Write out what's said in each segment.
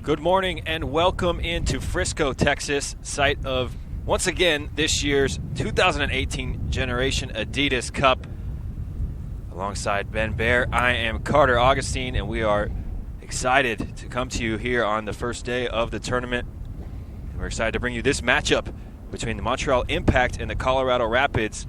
Good morning and welcome into Frisco, Texas, site of, once again, this year's 2018 Generation Adidas Cup. Alongside Ben Bear, I am Carter Augustine, and we are excited to come to you here on the first day of the tournament. And we're excited to bring you this matchup between the Montreal Impact and the Colorado Rapids.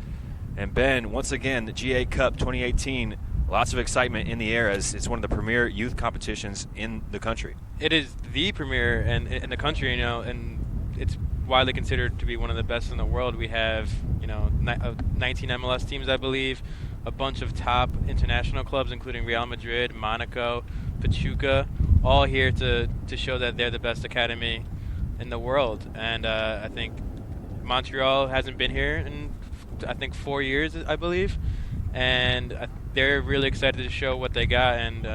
And Ben, once again, the GA Cup 2018, lots of excitement in the air as it's one of the premier youth competitions in the country. It is the premier in the country, and it's widely considered to be one of the best in the world. We have, 19 MLS teams, I believe, a bunch of top international clubs, including Real Madrid, Monaco, Pachuca, all here to show that they're the best academy in the world. And I think Montreal hasn't been here in, 4 years, I believe. And they're really excited to show what they got, and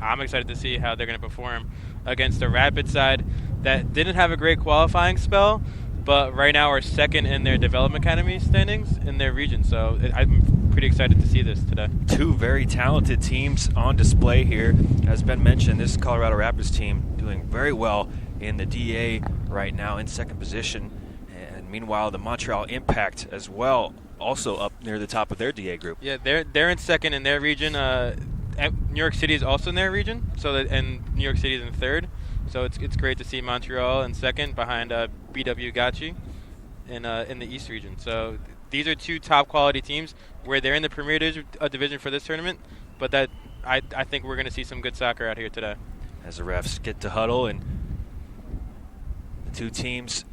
I'm excited to see how they're going to perform against the Rapid side that didn't have a great qualifying spell, but right now are second in their development academy standings in their region. So I'm pretty excited to see this today. Two very talented teams on display here. As Ben mentioned, this Colorado Rapids team doing very well in the DA right now in second position. And meanwhile, the Montreal Impact as well, also up near the top of their DA group. Yeah, they're in second in their region. New York City is also in their region, and New York City is in third. So it's great to see Montreal in second behind BW Gachi in the East region. So these are two top quality teams where they're in the premier division for this tournament. But that I think we're going to see some good soccer out here today. As the refs get to huddle and the two teams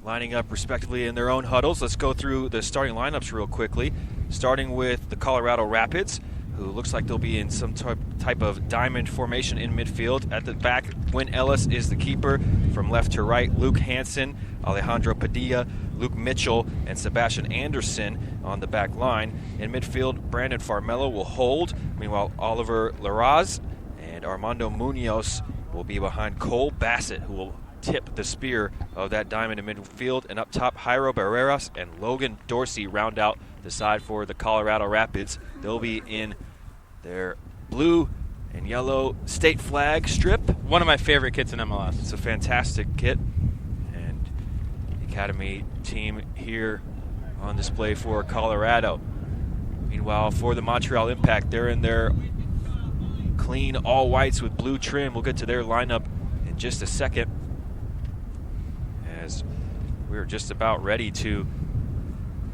lining up respectively in their own huddles. Let's go through the starting lineups real quickly, starting with the Colorado Rapids, who looks like they'll be in some type of diamond formation in midfield. At the back, Wynn Ellis is the keeper. From left to right, Luke Hansen, Alejandro Padilla, Luke Mitchell, and Sebastian Anderson on the back line. In midfield, Brandon Farmelo will hold. Meanwhile, Oliver Larraz and Armando Munoz will be behind Cole Bassett, who will tip the spear of that diamond in midfield. And up top, Jairo Barreras and Logan Dorsey round out the side for the Colorado Rapids. They'll be in their blue and yellow state flag strip. One of my favorite kits in MLS. It's a fantastic kit. And the Academy team here on display for Colorado. Meanwhile, for the Montreal Impact, they're in their clean all whites with blue trim. We'll get to their lineup in just a second, as we're just about ready to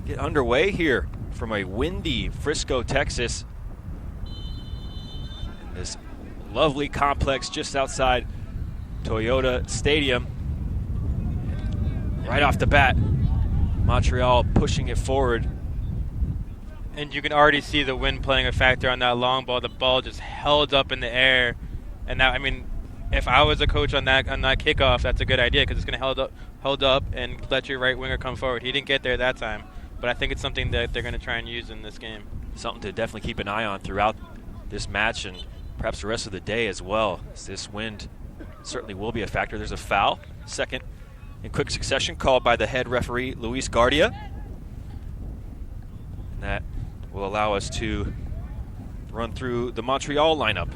get underway here from a windy Frisco, Texas, in this lovely complex just outside Toyota Stadium. Right off the bat, Montreal pushing it forward. And you can already see the wind playing a factor on that long ball. The ball just held up in the air. And that, if I was a coach on that kickoff, that's a good idea, because it's going to hold up and let your right winger come forward. He didn't get there that time, but I think it's something that they're going to try and use in this game. Something to definitely keep an eye on throughout this match and perhaps the rest of the day as well, as this wind certainly will be a factor. There's a foul, second in quick succession, called by the head referee, Luis Guardia. And that will allow us to run through the Montreal lineup.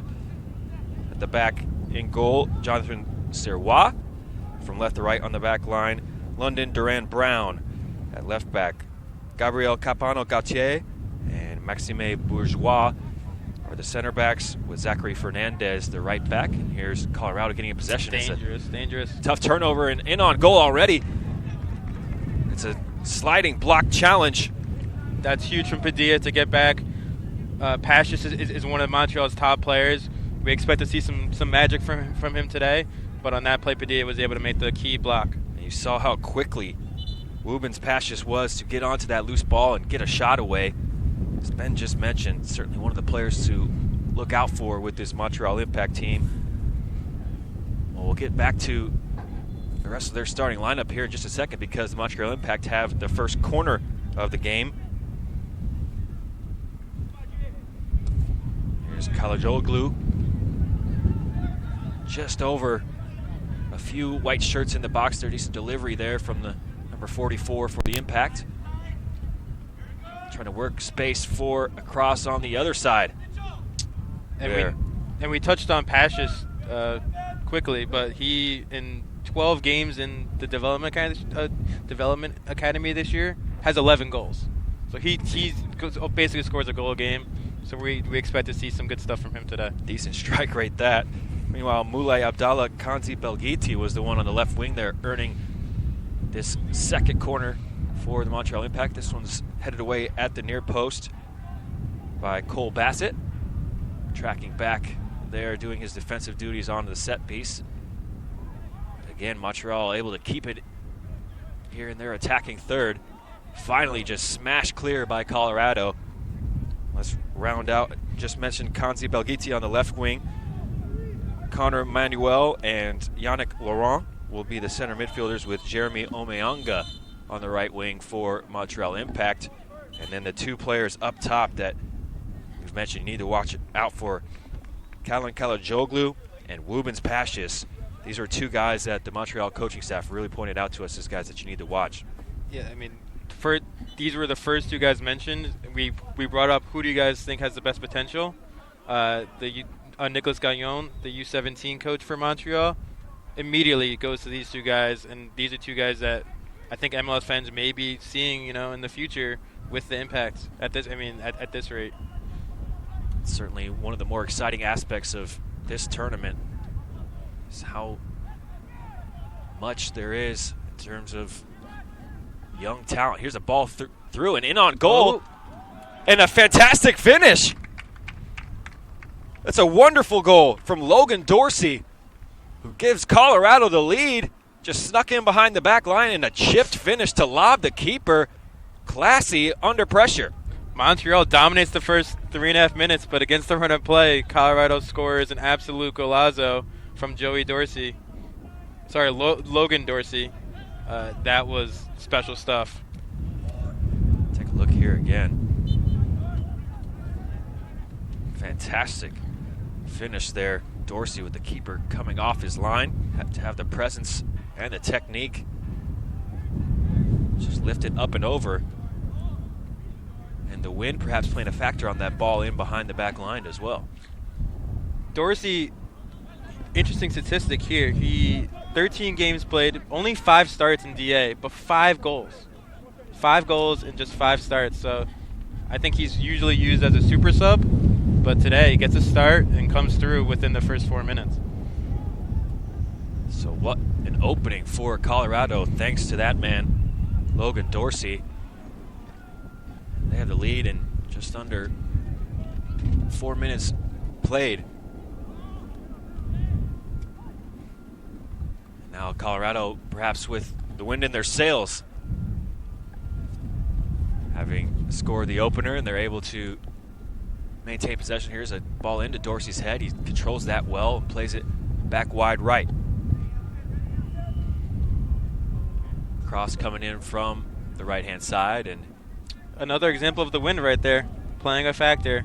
At the back in goal, Jonathan Serrois. From left to right on the back line, London Duran Brown. At left back, Gabriel Capano Gautier and Maxime Bourgeois are the center backs, with Zachary Fernandez the right back. And here's Colorado getting in possession. Dangerous. Tough turnover and in on goal already. It's a sliding block challenge. That's huge from Padilla to get back. Pashis is one of Montreal's top players. We expect to see some magic from him today, but on that play, Padilla was able to make the key block. And you saw how quickly Wubens Pashis was to get onto that loose ball and get a shot away. As Ben just mentioned, certainly one of the players to look out for with this Montreal Impact team. Well, we'll get back to the rest of their starting lineup here in just a second, because the Montreal Impact have the first corner of the game. Here's Kalajoglu. Just over a few white shirts in the box there. Decent delivery there from the number 44 for the Impact. Trying to work space for a cross on the other side. And we touched on Pashis quickly, but he in 12 games in the development academy this year has 11 goals. So he basically scores a goal a game. So we expect to see some good stuff from him today. Decent strike rate, that. Meanwhile, Moulay Abdallah Kanzi Belghiti was the one on the left wing there, earning this second corner for the Montreal Impact. This one's headed away at the near post by Cole Bassett, tracking back there, doing his defensive duties onto the set piece. Again, Montreal able to keep it here in their attacking third. Finally just smashed clear by Colorado. Let's round out, just mentioned Kanzi Belghiti on the left wing. Connor Manuel and Yannick Laurent will be the center midfielders, with Jeremy Omeanga on the right wing for Montreal Impact. And then the two players up top that we've mentioned you need to watch out for, Kalin Kalajoglu and Wubens Pashis. These are two guys that the Montreal coaching staff really pointed out to us as guys that you need to watch. Yeah, I mean, these were the first two guys mentioned. We brought up, who do you guys think has the best potential? Nicolas Gagnon, the U17 coach for Montreal, immediately goes to these two guys, and these are two guys that I think MLS fans may be seeing, in the future with the Impact at this rate. Certainly one of the more exciting aspects of this tournament is how much there is in terms of young talent. Here's a ball through and in on goal, and a fantastic finish. That's a wonderful goal from Logan Dorsey, who gives Colorado the lead. Just snuck in behind the back line and a chipped finish to lob the keeper. Classy under pressure. Montreal dominates the first 3.5 minutes, but against the run of play, Colorado scores an absolute golazo from Logan Dorsey. That was special stuff. Take a look here again. Fantastic finish there. Dorsey with the keeper coming off his line. Had to have the presence and the technique. Just lift it up and over. And the wind perhaps playing a factor on that ball in behind the back line as well. Dorsey, interesting statistic here. He 13 games played, only 5 starts in DA, but 5 goals. 5 goals in just 5 starts. So I think he's usually used as a super sub, but today he gets a start and comes through within the first 4 minutes. So what an opening for Colorado, thanks to that man, Logan Dorsey. They have the lead in just under 4 minutes played. Now Colorado, perhaps with the wind in their sails, having scored the opener, and they're able to maintain possession. Here's a ball into Dorsey's head. He controls that well and plays it back wide right. Cross coming in from the right-hand side, and another example of the wind right there, playing a factor.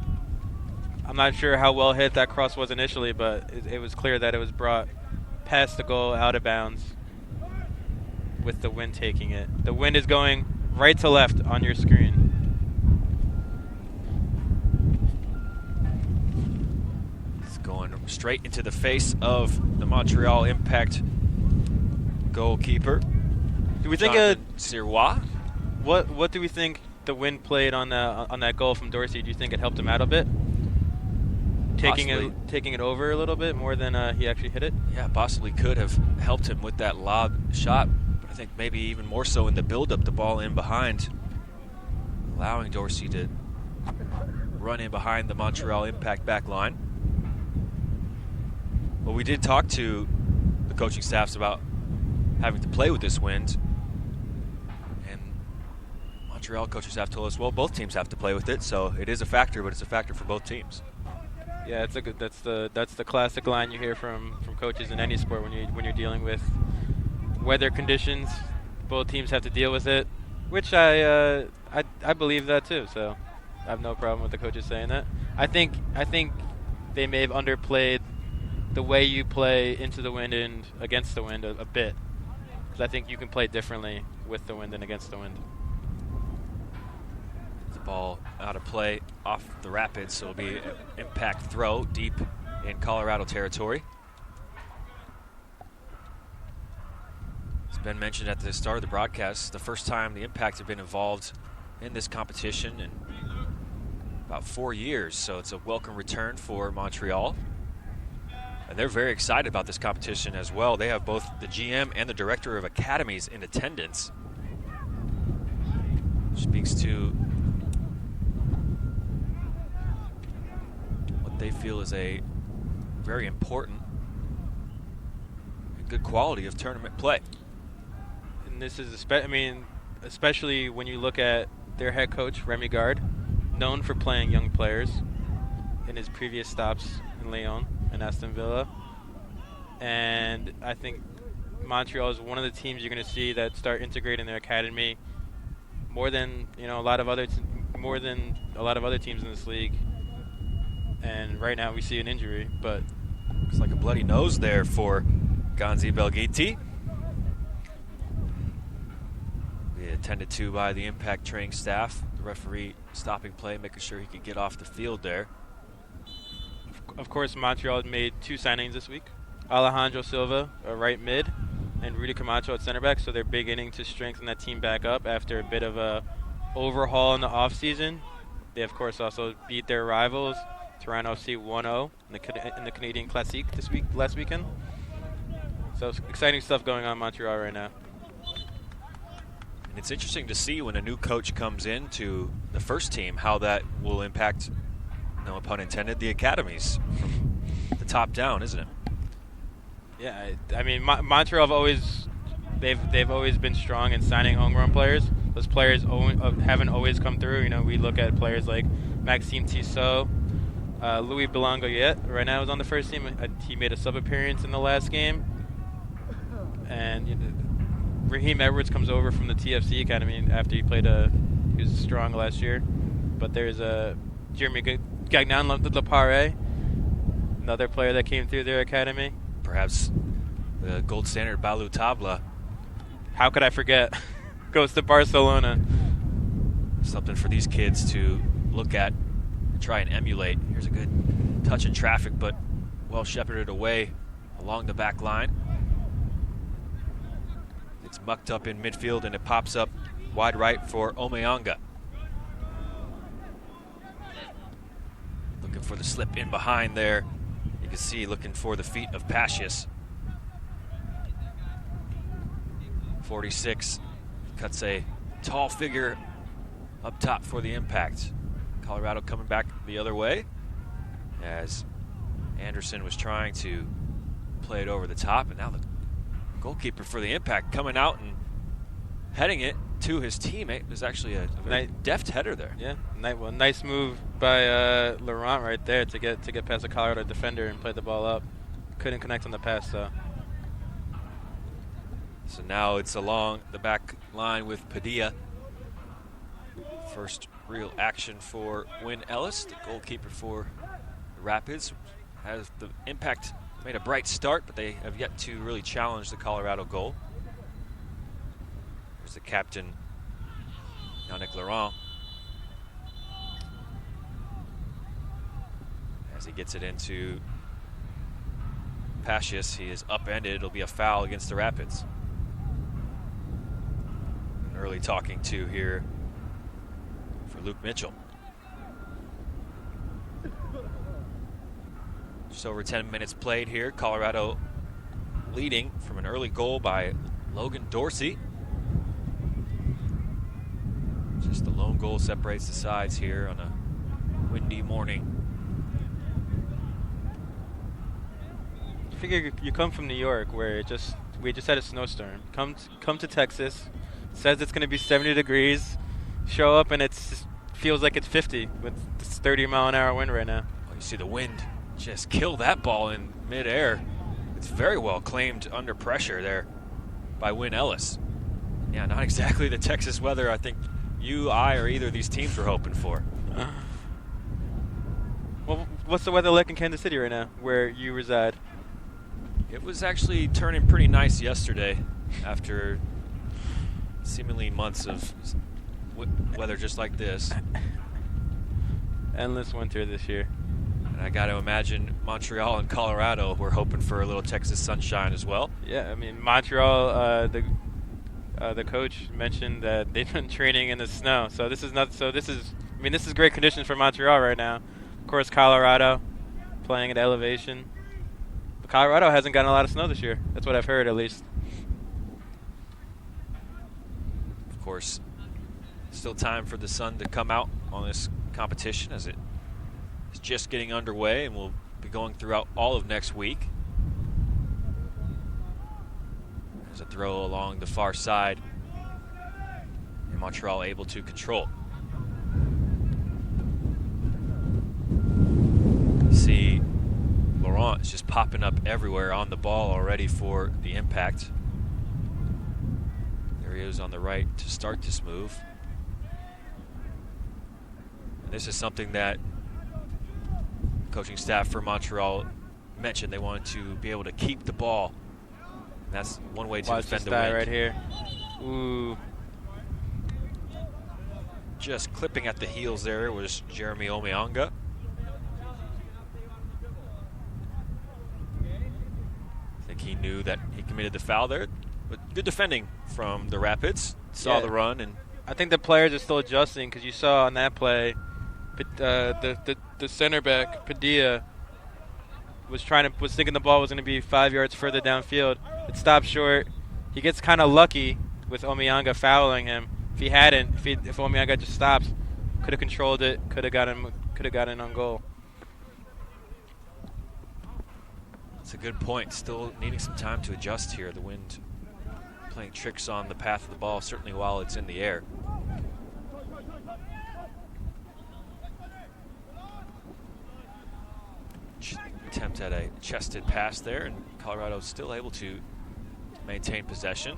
I'm not sure how well hit that cross was initially, but it was clear that it was brought past the goal, out of bounds, with the wind taking it. The wind is going right to left on your screen. It's going straight into the face of the Montreal Impact goalkeeper. Do we think Sirois? What do we think the wind played on that goal from Dorsey? Do you think it helped him out a bit? Taking it over a little bit more than he actually hit it? Yeah, possibly could have helped him with that lob shot, but I think maybe even more so in the build-up, the ball in behind, allowing Dorsey to run in behind the Montreal Impact back line. Well, we did talk to the coaching staffs about having to play with this wind, and Montreal coaching staff told us, well, both teams have to play with it, so it is a factor, but it's a factor for both teams. Yeah, that's the classic line you hear from coaches in any sport when you're dealing with weather conditions. Both teams have to deal with it, which I believe that too. So I have no problem with the coaches saying that. I think they may have underplayed the way you play into the wind and against the wind a bit, because I think you can play differently with the wind and against the wind. Ball out of play off the Rapids, so it'll be an impact throw deep in Colorado territory. It's been mentioned at the start of the broadcast, the first time the Impact have been involved in this competition in about 4 years, so it's a welcome return for Montreal. And they're very excited about this competition as well. They have both the GM and the Director of Academies in attendance. Speaks to what they feel is a very important and good quality of tournament play. And this is, especially when you look at their head coach, Remy Gard, known for playing young players in his previous stops in Lyon and Aston Villa. And I think Montreal is one of the teams you're going to see that start integrating their academy more than a lot of other teams in this league. And right now we see an injury, but looks like a bloody nose there for Ganzi Belghiti. Be attended to by the Impact training staff. The referee stopping play, making sure he could get off the field there. Of course, Montreal made 2 signings this week. Alejandro Silva, a right mid, and Rudy Camacho at center back, so they're beginning to strengthen that team back up after a bit of a overhaul in the offseason. They, of course, also beat their rivals, Toronto FC 1-0 in the Canadian Classique last weekend. So exciting stuff going on in Montreal right now. And it's interesting to see when a new coach comes into the first team how that will impact, no pun intended, the academies from the top down, isn't it? Yeah, Montreal they've always been strong in signing homegrown players. Those players haven't always come through. We look at players like Maxime Tissot, Louis Belangoyet right now is on the first team. He made a sub appearance in the last game, and Raheem Edwards comes over from the TFC Academy after he was strong last year. But there's Jeremy Gagnon Lepare, another player that came through their academy. Perhaps the gold standard Balou Tabla. How could I forget? Goes to Barcelona. Something for these kids to look at and try and emulate. Here's a good touch in traffic, but well shepherded away along the back line. It's mucked up in midfield, and it pops up wide right for Omeonga. Looking for the slip in behind there. You can see looking for the feet of Pacius. 46 cuts a tall figure up top for the Impact. Colorado coming back the other way as Anderson was trying to play it over the top, and now the goalkeeper for the Impact coming out and heading it to his teammate. It was actually a very deft header there. Yeah, nice move by Laurent right there to get past the Colorado defender and play the ball up. Couldn't connect on the pass though. So now it's along the back line with Padilla. First real action for Wynn Ellis, the goalkeeper for the Rapids. Has the Impact made a bright start, but they have yet to really challenge the Colorado goal. There's the captain, Yannick Laurent. As he gets it into Pacius, he is upended. It'll be a foul against the Rapids. An early talking to here for Luke Mitchell. Just over 10 minutes played here. Colorado leading from an early goal by Logan Dorsey. Just the lone goal separates the sides here on a windy morning. I figure you come from New York, where we just had a snowstorm. Come to Texas, says it's going to be 70 degrees. Show up and it feels like it's 50 with this 30-mile-an-hour wind right now. Well, you see the wind just kill that ball in midair. It's very well claimed under pressure there by Wynn Ellis. Yeah, not exactly the Texas weather I think you, I, or either of these teams were hoping for. Well, what's the weather like in Kansas City right now, where you reside? It was actually turning pretty nice yesterday after seemingly months of weather just like this. Endless winter this year. And I got to imagine Montreal and Colorado were hoping for a little Texas sunshine as well. Yeah, I mean, Montreal, the coach mentioned that they've been training in the snow. So this is not. So this is. I mean, this is great conditions for Montreal right now. Of course, Colorado playing at elevation. But Colorado hasn't gotten a lot of snow this year. That's what I've heard, at least. Of course, still time for the sun to come out on this competition as it is just getting underway and will be going throughout all of next week. There's a throw along the far side, and Montreal able to control. See, Laurent is just popping up everywhere on the ball already for the impact. There he is on the right to start this move. And this is something that coaching staff for Montreal mentioned. They wanted to be able to keep the ball. And that's one way to defend the wind. Right here. Ooh. Just clipping at the heels there was Jeremy Omeonga. I think he knew that he committed the foul there, but good defending from the Rapids. Saw the run, and I think the players are still adjusting because you saw on that play, the center back Padilla was thinking the ball was going to be 5 yards further downfield. It stopped short. He gets kind of lucky with Omeonga fouling him. If Omeonga just stops, could have controlled it, could have got in on goal. That's a good point. Still needing some time to adjust here. The wind playing tricks on the path of the ball, certainly while it's in the air. Attempt at a chested pass there, and Colorado still able to maintain possession.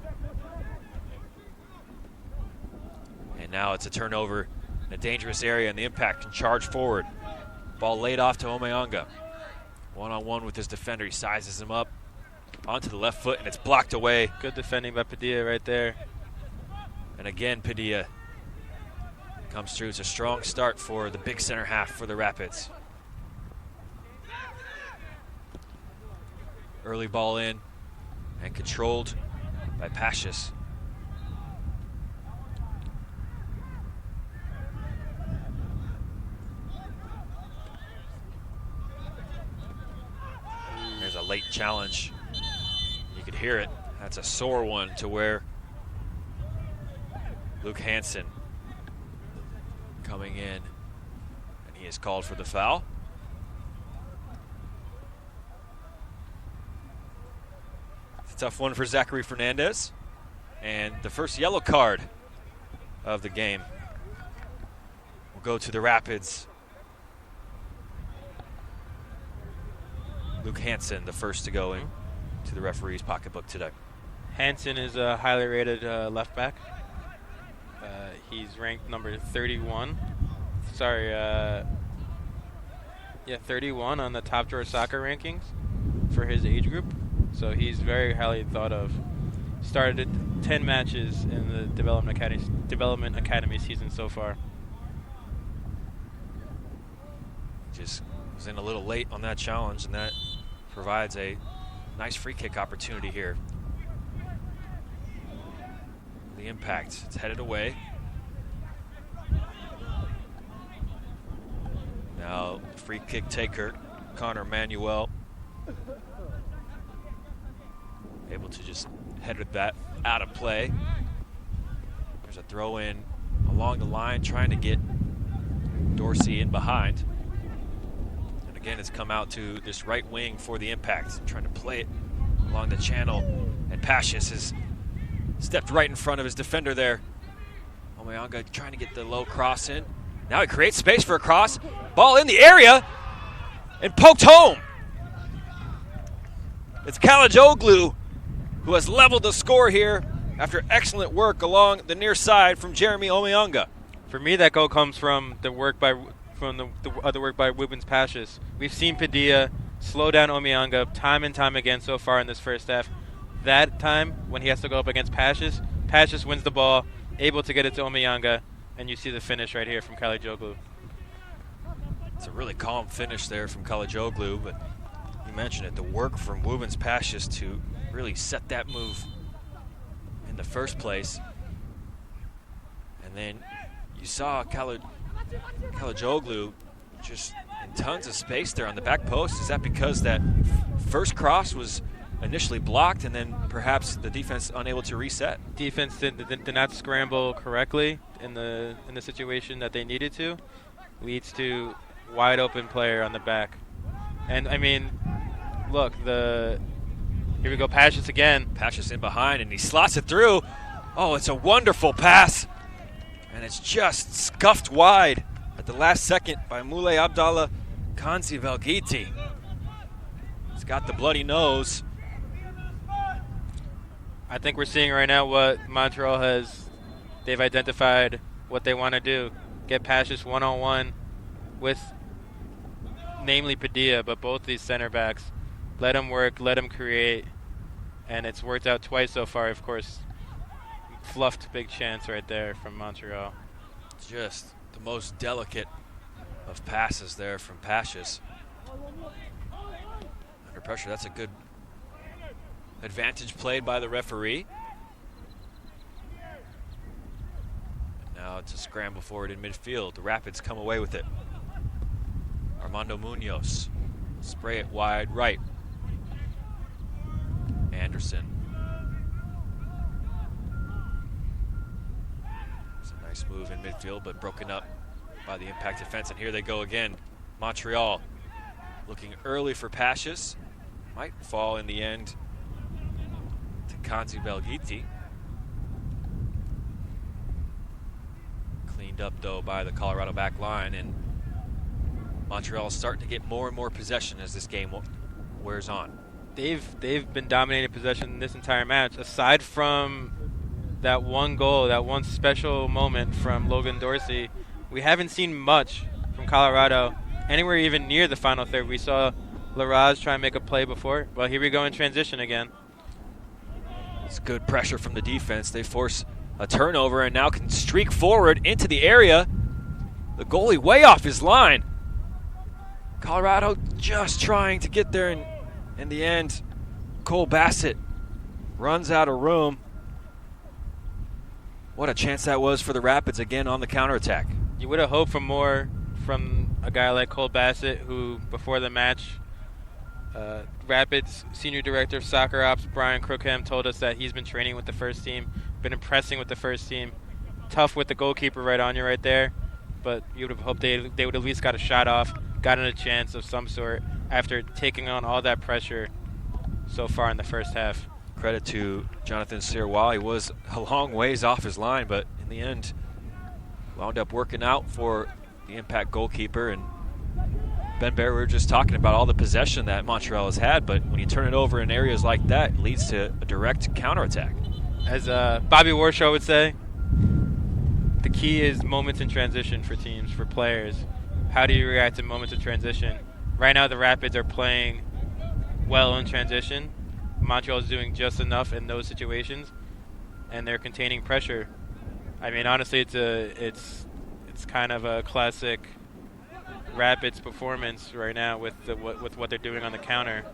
And now it's a turnover in a dangerous area, and the impact can charge forward. Ball laid off to Omeonga. One-on-one with his defender. He sizes him up onto the left foot, and it's blocked away. Good defending by Padilla right there. And again, Padilla comes through. It's a strong start for the big center half for the Rapids. Early ball in and controlled by Pashis. There's a late challenge. You could hear it. That's a sore one to where Luke Hansen coming in, and he is called for the foul. It's a tough one for Zachary Fernandez, and the first yellow card of the game will go to the Rapids. Luke Hansen, the first to go in to the referee's pocketbook today. Hansen is a highly rated left back. He's ranked number 31. 31 on the Top Drawer Soccer rankings for his age group. So he's very highly thought of. Started 10 matches in the Development Academy season so far. Just was in a little late on that challenge, and that provides a nice free kick opportunity here. The impact, it's headed away. Now, free kick taker, Connor Manuel, able to just head that out of play. There's a throw in along the line, trying to get Dorsey in behind. And again, it's come out to this right wing for the impact, trying to play it along the channel. And Pashis has stepped right in front of his defender there. Omeonga trying to get the low cross in. Now he creates space for a cross. Ball in the area and poked home. It's Kalajoglu who has leveled the score here after excellent work along the near side from Jeremy Omeonga. For me, that goal comes from the work by Wubens Pashis. We've seen Padilla slow down Omeonga time and time again so far in this first half. That time, when he has to go up against Pashis, Pashis wins the ball, able to get it to Omeonga, and you see the finish right here from Kalajoglu. It's a really calm finish there from Kalajoglu, but you mentioned it, the work from Wubens Pashis to really set that move in the first place. And then you saw Kalajoglu just in tons of space there on the back post. Is that because that first cross was initially blocked and then perhaps the defense unable to reset? Defense did not scramble correctly in the situation that they needed to. Leads to wide open player on the back. And I mean, look, here we go, Pashis again. Pashis in behind and he slots it through. Oh, it's a wonderful pass. And it's just scuffed wide at the last second by Moulay Abdallah Kanzi Velgiti. He's got the bloody nose. I think we're seeing right now what Montreal they've identified what they want to do. Get Pashis one-on-one with namely Padilla, but both these center backs. Let him work, let him create, and it's worked out twice so far, of course. Fluffed big chance right there from Montreal. Just the most delicate of passes there from Pashis. Under pressure, that's a good advantage played by the referee. And now it's a scramble forward in midfield. The Rapids come away with it. Armando Munoz, spray it wide right. Anderson. It's a nice move in midfield, but broken up by the impact defense. And here they go again. Montreal looking early for Pashis. Might fall in the end to Kanzi Velgiti. Cleaned up, though, by the Colorado back line. And Montreal is starting to get more and more possession as this game wears on. They've been dominating possession this entire match. Aside from that one goal, that one special moment from Logan Dorsey, we haven't seen much from Colorado anywhere even near the final third. We saw Larraz try and make a play before. Well, here we go in transition again. It's good pressure from the defense. They force a turnover and now can streak forward into the area. The goalie way off his line. Colorado just trying to get there, and in the end, Cole Bassett runs out of room. What a chance that was for the Rapids again on the counterattack. You would have hoped for more from a guy like Cole Bassett, who before the match, Rapids Senior Director of Soccer Ops Brian Crookham told us that he's been training with the first team, been impressing with the first team. Tough with the goalkeeper right on you right there, but you would have hoped they would at least got a shot off, gotten a chance of some sort after taking on all that pressure so far in the first half. Credit to Jonathan Sirois. He was a long ways off his line, but in the end wound up working out for the Impact goalkeeper. And Ben Bear, we were just talking about all the possession that Montreal has had, but when you turn it over in areas like that, it leads to a direct counterattack. As Bobby Warshaw would say, the key is moments in transition for teams, for players. How do you react to moments of transition? Right now, the Rapids are playing well in transition. Montreal is doing just enough in those situations, and they're containing pressure. I mean, honestly, it's kind of a classic Rapids performance right now with what they're doing on the counter.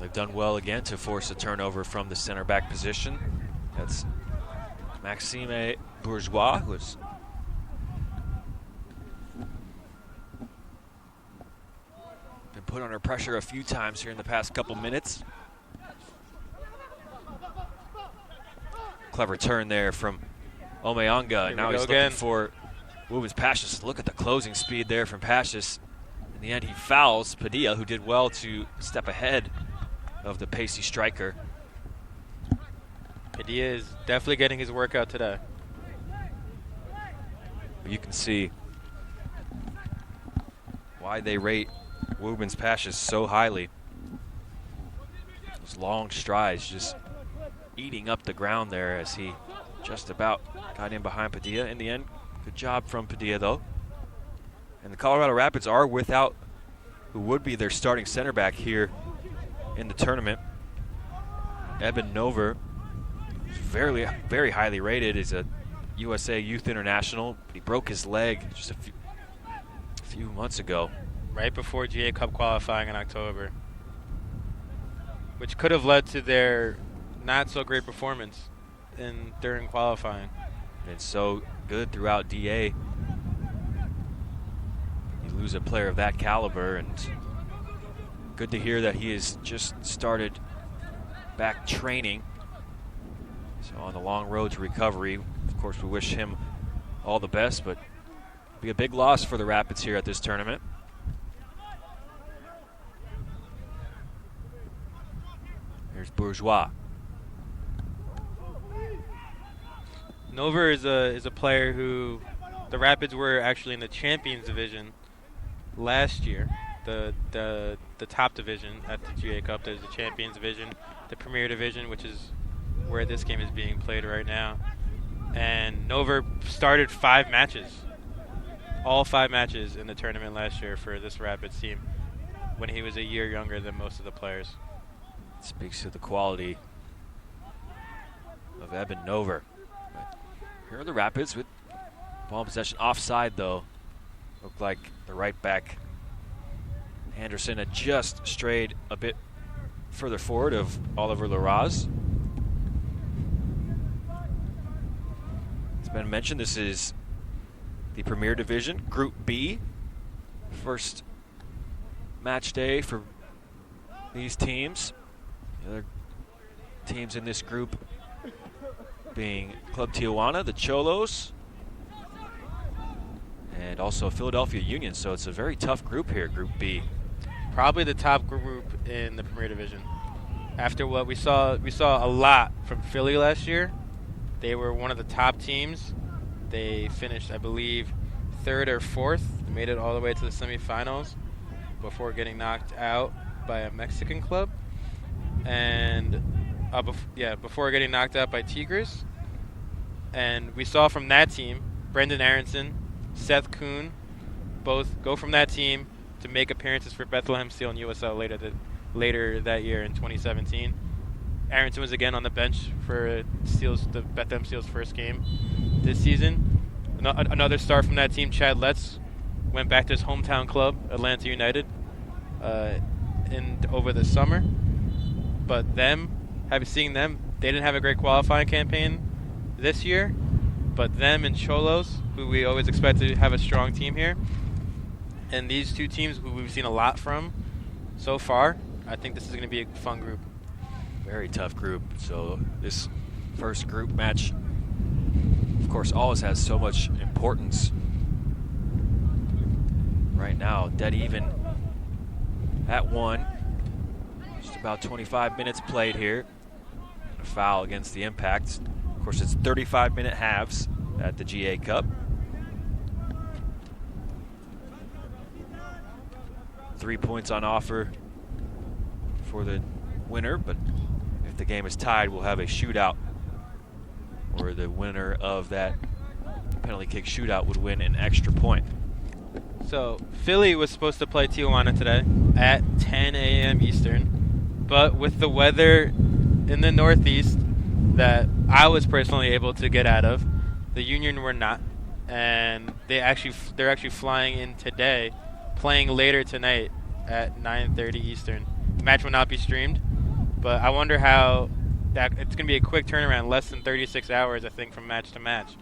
They've done well again to force a turnover from the center back position. That's Maxime Bourgeois, who's been put under pressure a few times here in the past couple minutes. Clever turn there from Omeonga. Now he's looking for Wubens Pashis. Look at the closing speed there from Pashis. In the end, he fouls Padilla, who did well to step ahead of the pacey striker. Padilla is definitely getting his workout today. You can see why they rate Wubens Pashis so highly. Those long strides just eating up the ground there as he just about got in behind Padilla. In the end, good job from Padilla, though. And the Colorado Rapids are without who would be their starting center back here in the tournament. Eben Nover, very, very highly rated, is a USA Youth International. He broke his leg just a few months ago. Right before GA Cup qualifying in October. which could have led to their not so great performance during qualifying. Been so good throughout DA. You lose a player of that caliber, and good to hear that he has just started back training. So on the long road to recovery. Of course, we wish him all the best, but be a big loss for the Rapids here at this tournament. Here's Bourgeois. Nover is a player who the Rapids were actually in the Champions Division last year. The top division at the GA Cup. There's the Champions Division, the Premier Division, which is where this game is being played right now. And Nover started 5 matches, all 5 matches in the tournament last year for this Rapids team when he was a year younger than most of the players. Speaks to the quality of Eben Nover. Here are the Rapids with ball possession offside, though. Looked like the right back Anderson had just strayed a bit further forward of Oliver Larraz. It's been mentioned this is the Premier Division, Group B. First match day for these teams. The other teams in this group being Club Tijuana, the Cholos, and also Philadelphia Union. So it's a very tough group here, Group B. Probably the top group in the Premier Division. After what we saw a lot from Philly last year. They were one of the top teams. They finished, I believe, 3rd or 4th. They made it all the way to the semifinals before getting knocked out by a Mexican club. And before getting knocked out by Tigres. And we saw from that team, Brendan Aronson, Seth Kuhn, both go from that team to make appearances for Bethlehem Steel and USL later that year in 2017. Aronson was again on the bench for the Bethlehem Steel's first game this season. Another star from that team, Chad Letts, went back to his hometown club, Atlanta United, over the summer. But seeing them, they didn't have a great qualifying campaign this year. But them and Cholos, who we always expect to have a strong team here, and these two teams who we've seen a lot from so far, I think this is going to be a fun group. Very tough group. So this first group match, of course, always has so much importance. Right now, dead even at 1. Just about 25 minutes played here. A foul against the Impact. Of course, it's 35-minute halves at the GA Cup. 3 points on offer for the winner, but if the game is tied, we'll have a shootout where the winner of that penalty kick shootout would win an extra point. So Philly was supposed to play Tijuana today at 10 a.m. Eastern, but with the weather in the Northeast that I was personally able to get out of, the Union were not, and they're actually flying in today, playing later tonight at 9:30 Eastern. The match will not be streamed, but I wonder how it's going to be a quick turnaround, less than 36 hours, I think, from match to match.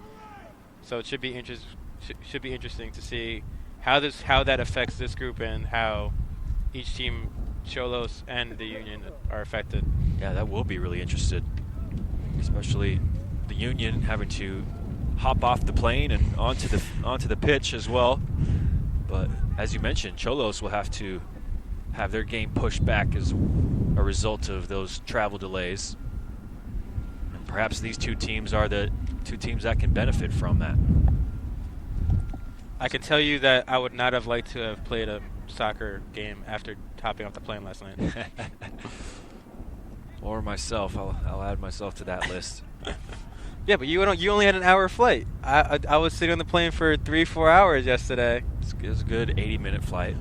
So it should be interesting to see how that affects this group and how each team, Cholos and the Union, are affected. Yeah, that will be really interesting, especially the Union having to hop off the plane and onto the pitch as well. But as you mentioned, Cholos will have to have their game pushed back as a result of those travel delays. And perhaps these two teams are the two teams that can benefit from that. I can tell you that I would not have liked to have played a soccer game after hopping off the plane last night. Or myself. I'll add myself to that list. Yeah, but you only had an hour flight. I was sitting on the plane for 3-4 hours yesterday. It was a good 80-minute flight.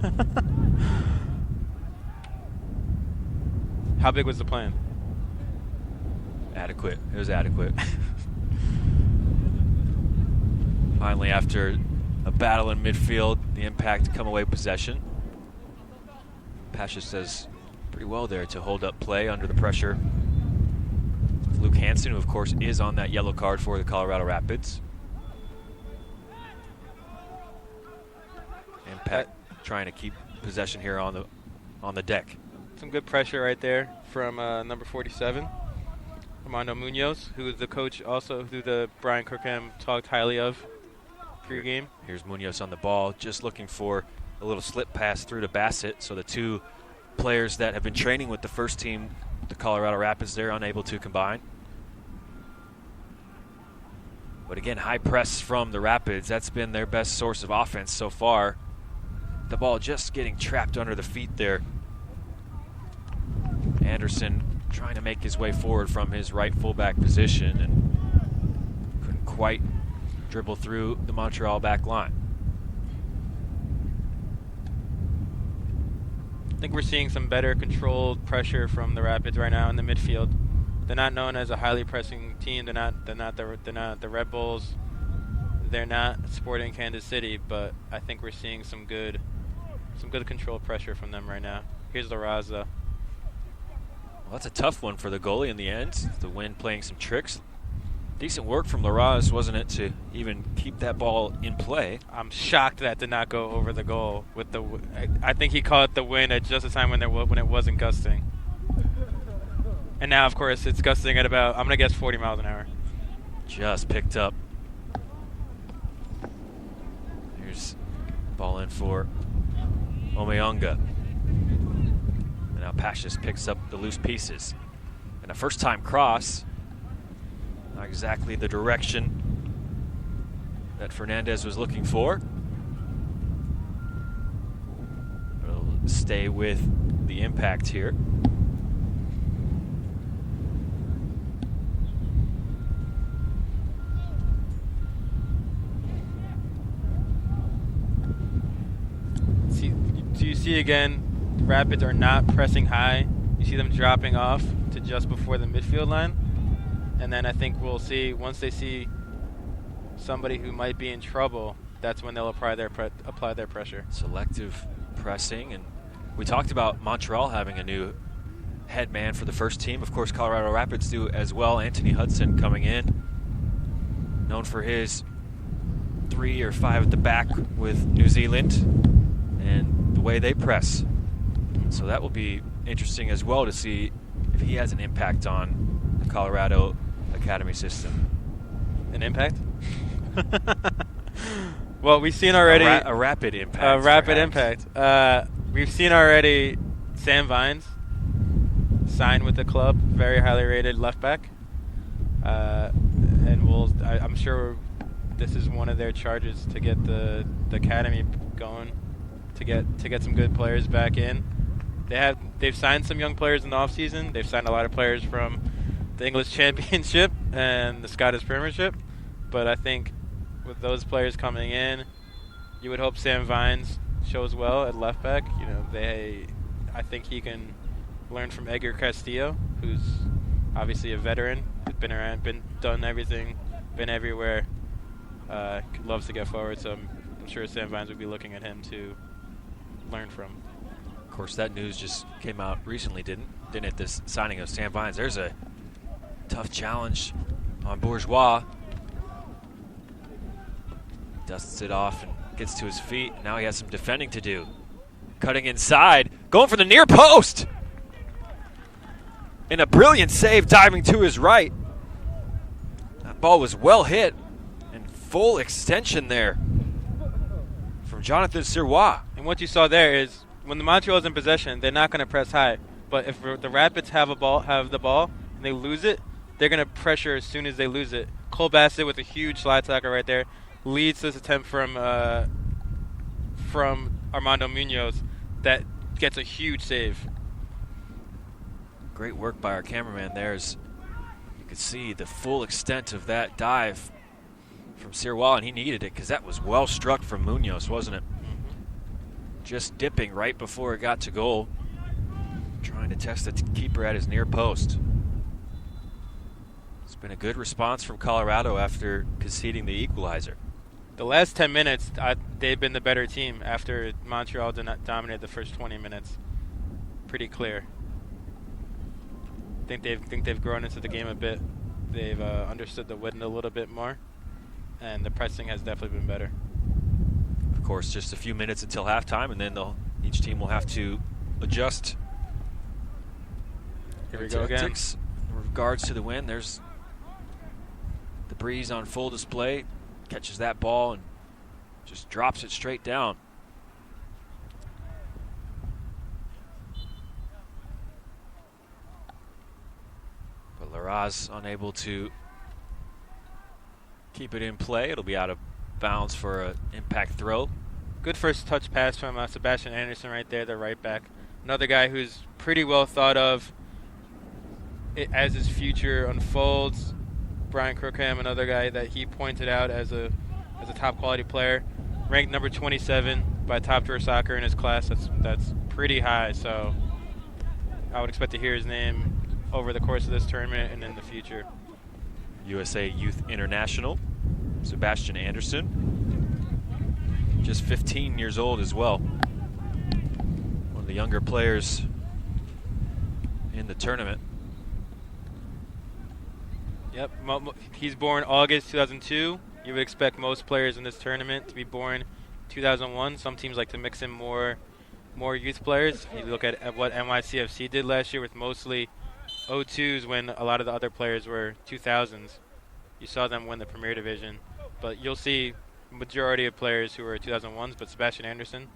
How big was the plane? Adequate. It was adequate. Finally, after a battle in midfield, the Impact come away possession. Pasha says pretty well there to hold up play under the pressure. Luke Hansen, who of course is on that yellow card for the Colorado Rapids. Impact trying to keep possession here on the deck. Some good pressure right there from number 47, Armando Munoz, who is the coach also who the Brian Kirkham talked highly of pre-game. Here's Munoz on the ball, just looking for a little slip pass through to Bassett. So the two players that have been training with the first team, the Colorado Rapids, they're unable to combine. But again, high press from the Rapids. That's been their best source of offense so far. The ball just getting trapped under the feet there. Anderson trying to make his way forward from his right fullback position and couldn't quite dribble through the Montreal back line. I think we're seeing some better controlled pressure from the Rapids right now in the midfield. They're not known as a highly pressing team. They're not the Red Bulls. They're not Sporting Kansas City, but I think we're seeing some good controlled pressure from them right now. Here's LaRaza. Well, that's a tough one for the goalie in the end. The wind playing some tricks. Decent work from LaRaz, wasn't it, to even keep that ball in play? I'm shocked that did not go over the goal. I think he caught the wind at just the time when it wasn't gusting. And now, of course, it's gusting at about, I'm going to guess 40 miles an hour. Just picked up. Here's ball in for Omeonga. And now Pashas picks up the loose pieces. And a first-time cross. Not exactly the direction that Fernandez was looking for. We'll stay with the impact here. So you see again, Rapids are not pressing high. You see them dropping off to just before the midfield line. And then I think we'll see, once they see somebody who might be in trouble, that's when they'll apply their pressure. Selective pressing. And we talked about Montreal having a new head man for the first team. Of course, Colorado Rapids do as well. Anthony Hudson coming in, known for his 3 or 5 at the back with New Zealand and the way they press. So that will be interesting as well to see if he has an impact on the Colorado Academy system. An impact? Well, we've seen already a rapid impact. A rapid impact. We've seen already Sam Vines sign with the club, very highly rated left back, and I'm sure this is one of their charges to get the academy going, to get some good players back in. They've signed some young players in the offseason. They've signed a lot of players from the English Championship and the Scottish Premiership. But I think with those players coming in, you would hope Sam Vines shows well at left back. You know, I think he can learn from Edgar Castillo, who's obviously a veteran, been around, done everything, been everywhere. Loves to get forward, so I'm sure Sam Vines would be looking at him to learn from. Of course, that news just came out recently, didn't it? This signing of Sam Vines. There's a tough challenge on Bourgeois. Dusts it off and gets to his feet. Now he has some defending to do. Cutting inside, going for the near post. And a brilliant save, diving to his right. That ball was well hit and full extension there from Jonathan Sirois. And what you saw there is when the Montreal's in possession, they're not going to press high. But if the Rapids have the ball and they lose it, they're going to pressure as soon as they lose it. Cole Bassett with a huge slide tackle right there leads this attempt from Armando Munoz that gets a huge save. Great work by our cameraman there. As you could see the full extent of that dive from Sirois, and he needed it because that was well struck from Munoz, wasn't it? Just dipping right before it got to goal, trying to test the keeper at his near post. It's been a good response from Colorado after conceding the equalizer. The last 10 minutes, they've been the better team after Montreal dominated the first 20 minutes. Pretty clear. Think they've grown into the game a bit. They've understood the wind a little bit more, and the pressing has definitely been better. Of course, just a few minutes until halftime, and then each team will have to adjust. Here we go again. In regards to the wind, there's the breeze on full display. Catches that ball and just drops it straight down. But Larraz unable to keep it in play. It'll be out of bounds for an impact throw. Good first touch pass from Sebastian Anderson right there, the right back. Another guy who's pretty well thought of as his future unfolds. Brian Crookham, another guy that he pointed out as a top quality player, ranked number 27 by Top Drawer Soccer in his class. That's pretty high. So I would expect to hear his name over the course of this tournament and in the future. USA Youth International, Sebastian Anderson, just 15 years old as well. One of the younger players in the tournament. Yep, he's born August 2002. You would expect most players in this tournament to be born 2001. Some teams like to mix in more youth players. You look at what NYCFC did last year with mostly 02s when a lot of the other players were 2000s. You saw them win the Premier Division. But you'll see majority of players who are 2001s, but Sebastian Anderson,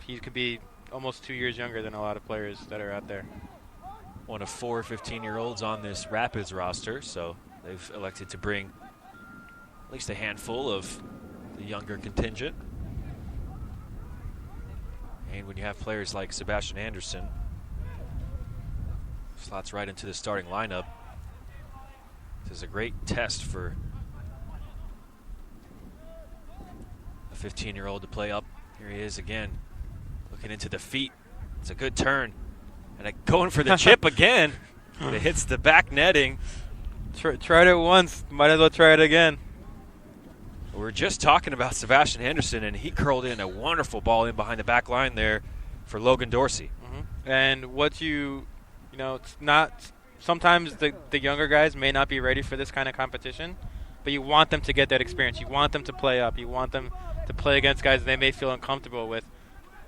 he could be almost 2 years younger than a lot of players that are out there. One of 4 15-year-olds on this Rapids roster, so they've elected to bring at least a handful of the younger contingent. And when you have players like Sebastian Anderson, slots right into the starting lineup. This is a great test for a 15-year-old to play up. Here he is again, looking into the feet. It's a good turn. And going for the chip again. It hits the back netting. Tried it once, might as well try it again. We were just talking about Sebastian Anderson, and he curled in a wonderful ball in behind the back line there for Logan Dorsey. Mm-hmm. And it's not. Sometimes the younger guys may not be ready for this kind of competition, but you want them to get that experience. You want them to play up. You want them to play against guys they may feel uncomfortable with.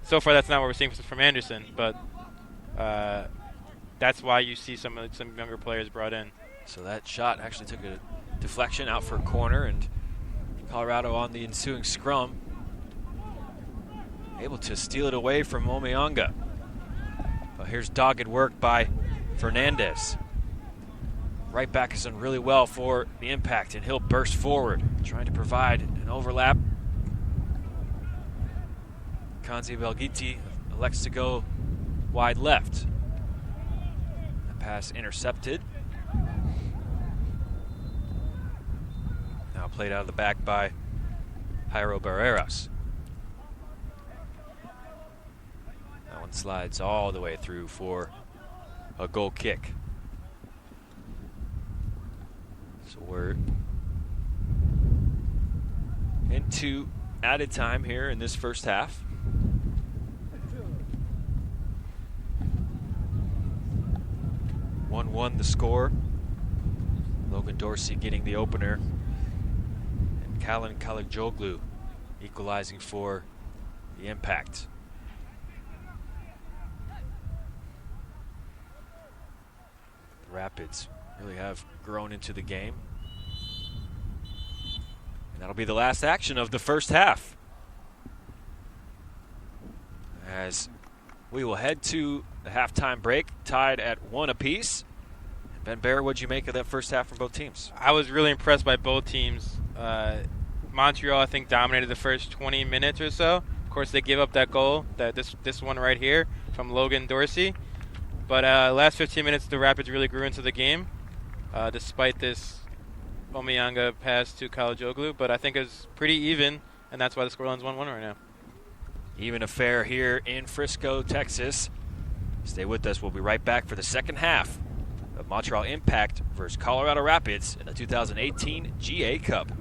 So far, that's not what we're seeing from Anderson, but that's why you see some younger players brought in. So that shot actually took a deflection out for a corner, and Colorado on the ensuing scrum able to steal it away from Omeonga. But here's dogged work by Fernandez. Right back has done really well for the impact, and he'll burst forward, trying to provide an overlap. Kanzi Belgiti elects to go wide left. The pass intercepted. Now played out of the back by Jairo Barreras. That one slides all the way through for a goal kick. So we're into added time here in this first half. 1-1 the score. Logan Dorsey getting the opener, and Kalin Kaligjoglu equalizing for the impact. The Rapids really have grown into the game. And that'll be the last action of the first half, as we will head to the halftime break, tied at 1 apiece. Ben Bear, what'd you make of that first half from both teams? I was really impressed by both teams. Montreal, I think, dominated the first 20 minutes or so. Of course, they gave up that goal, this one right here, from Logan Dorsey. But last 15 minutes, the Rapids really grew into the game, despite this Omeonga pass to Kaligjoglu. But I think it was pretty even, and that's why the scoreline's 1-1 right now. Even affair here in Frisco, Texas. Stay with us. We'll be right back for the second half of Montreal Impact versus Colorado Rapids in the 2018 GA Cup.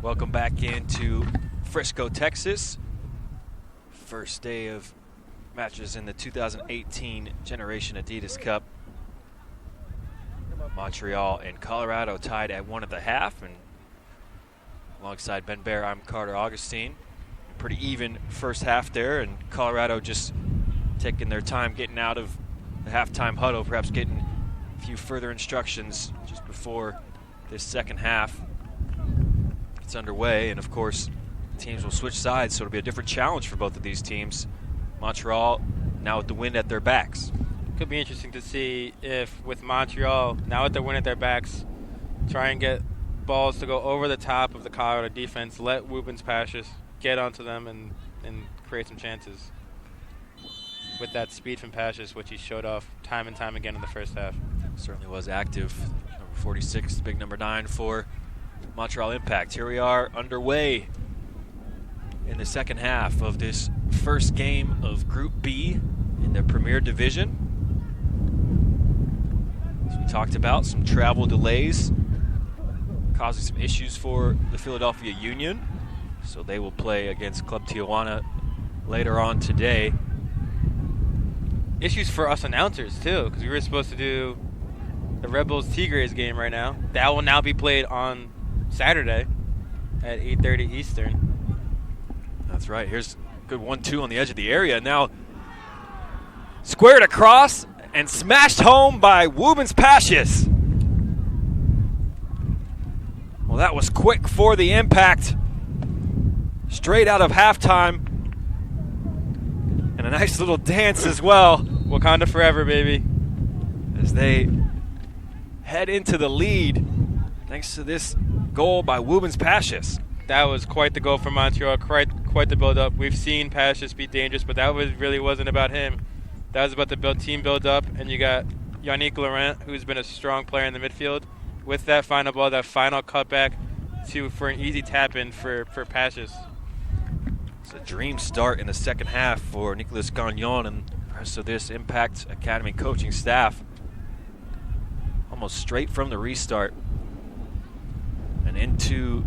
Welcome back into Frisco, Texas. First day of matches in the 2018 Generation Adidas Cup. Montreal and Colorado tied at 1 at the half, and alongside Ben Bear, I'm Carter Augustine. Pretty even first half there, and Colorado just taking their time getting out of the halftime huddle, perhaps getting a few further instructions just before this second half gets underway. And of course, teams will switch sides, so it'll be a different challenge for both of these teams. Montreal now with the wind at their backs. Could be interesting to see if with Montreal, now with the wind at their backs, try and get balls to go over the top of the Colorado defense, let Wubens Pashas get onto them and create some chances with that speed from Pashas, which he showed off time and time again in the first half. Certainly was active. Number 46, big number 9 for Montreal Impact. Here we are underway in the second half of this first game of Group B in the Premier Division. As we talked about, some travel delays causing some issues for the Philadelphia Union. So they will play against Club Tijuana later on today. Issues for us announcers, too, because we were supposed to do the Red Bulls Tigres game right now. That will now be played on Saturday at 8:30 Eastern. That's right. Here's a good 1-2 on the edge of the area. Now squared across and smashed home by Wubens Pashas. Well, that was quick for the Impact. Straight out of halftime. And a nice little dance as well. Wakanda forever, baby. As they head into the lead thanks to this goal by Wubens Pashas. That was quite the goal for Montreal, quite the build-up. We've seen Pashas be dangerous, but that really wasn't about him. That was about the team build-up, and you got Yannick Laurent, who's been a strong player in the midfield, with that final ball, that final cutback for an easy tap-in for Pashas. It's a dream start in the second half for Nicolas Gagnon and the rest of this Impact Academy coaching staff. Almost straight from the restart and into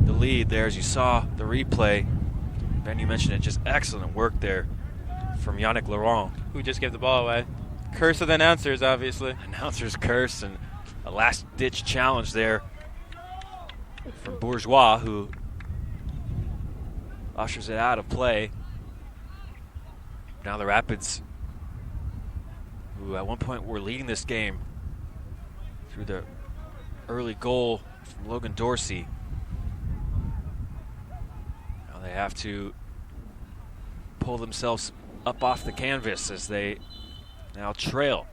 the lead there. As you saw the replay, Ben, you mentioned it, just excellent work there from Yannick Laurent, who just gave the ball away. Curse of the announcers, obviously. Announcer's curse, and a last-ditch challenge there from Bourgeois, who ushers it out of play. Now the Rapids, who at one point were leading this game through the early goal from Logan Dorsey. Now they have to pull themselves up off the canvas as they now trail.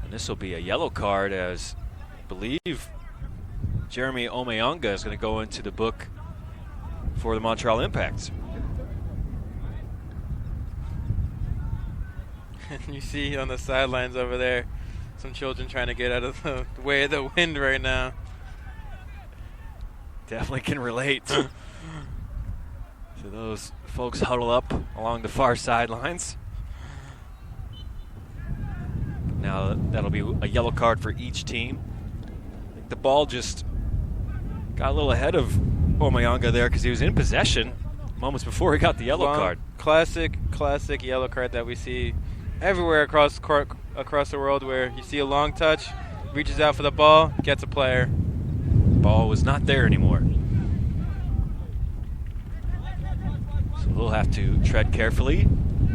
And this will be a yellow card, as I believe Jeremy Omeonga is going to go into the book for the Montreal Impact. And you see on the sidelines over there some children trying to get out of the way of the wind right now. Definitely can relate to those folks huddle up along the far sidelines. Now that'll be a yellow card for each team. I think the ball just got a little ahead of Omeonga there because he was in possession moments before he got the yellow card. Classic yellow card that we see everywhere across the world, where you see a long touch, reaches out for the ball, gets a player. Ball was not there anymore. So we'll have to tread carefully.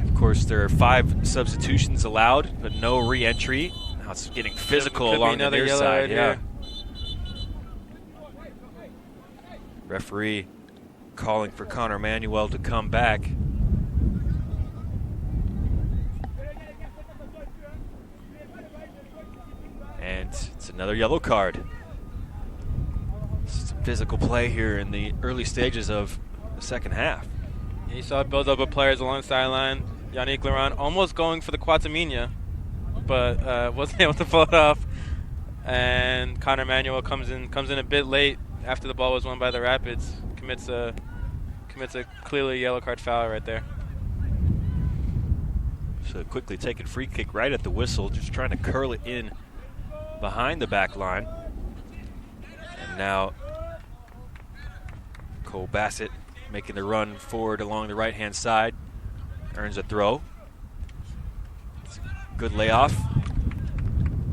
Of course, there are 5 substitutions allowed, but no re-entry. Now it's getting physical along the near side. Yeah. Referee calling for Connor Manuel to come back. And it's another yellow card. It's physical play here in the early stages of the second half. Yeah, you saw a build-up of players along the sideline. Yannick Laurent almost going for the Quatamina, but wasn't able to pull it off. And Connor Manuel comes in a bit late after the ball was won by the Rapids. Commits a clearly yellow card foul right there. So quickly taken free kick right at the whistle, just trying to curl it in behind the back line. And Now, Cole Bassett making the run forward along the right-hand side. Earns a throw. Good layoff.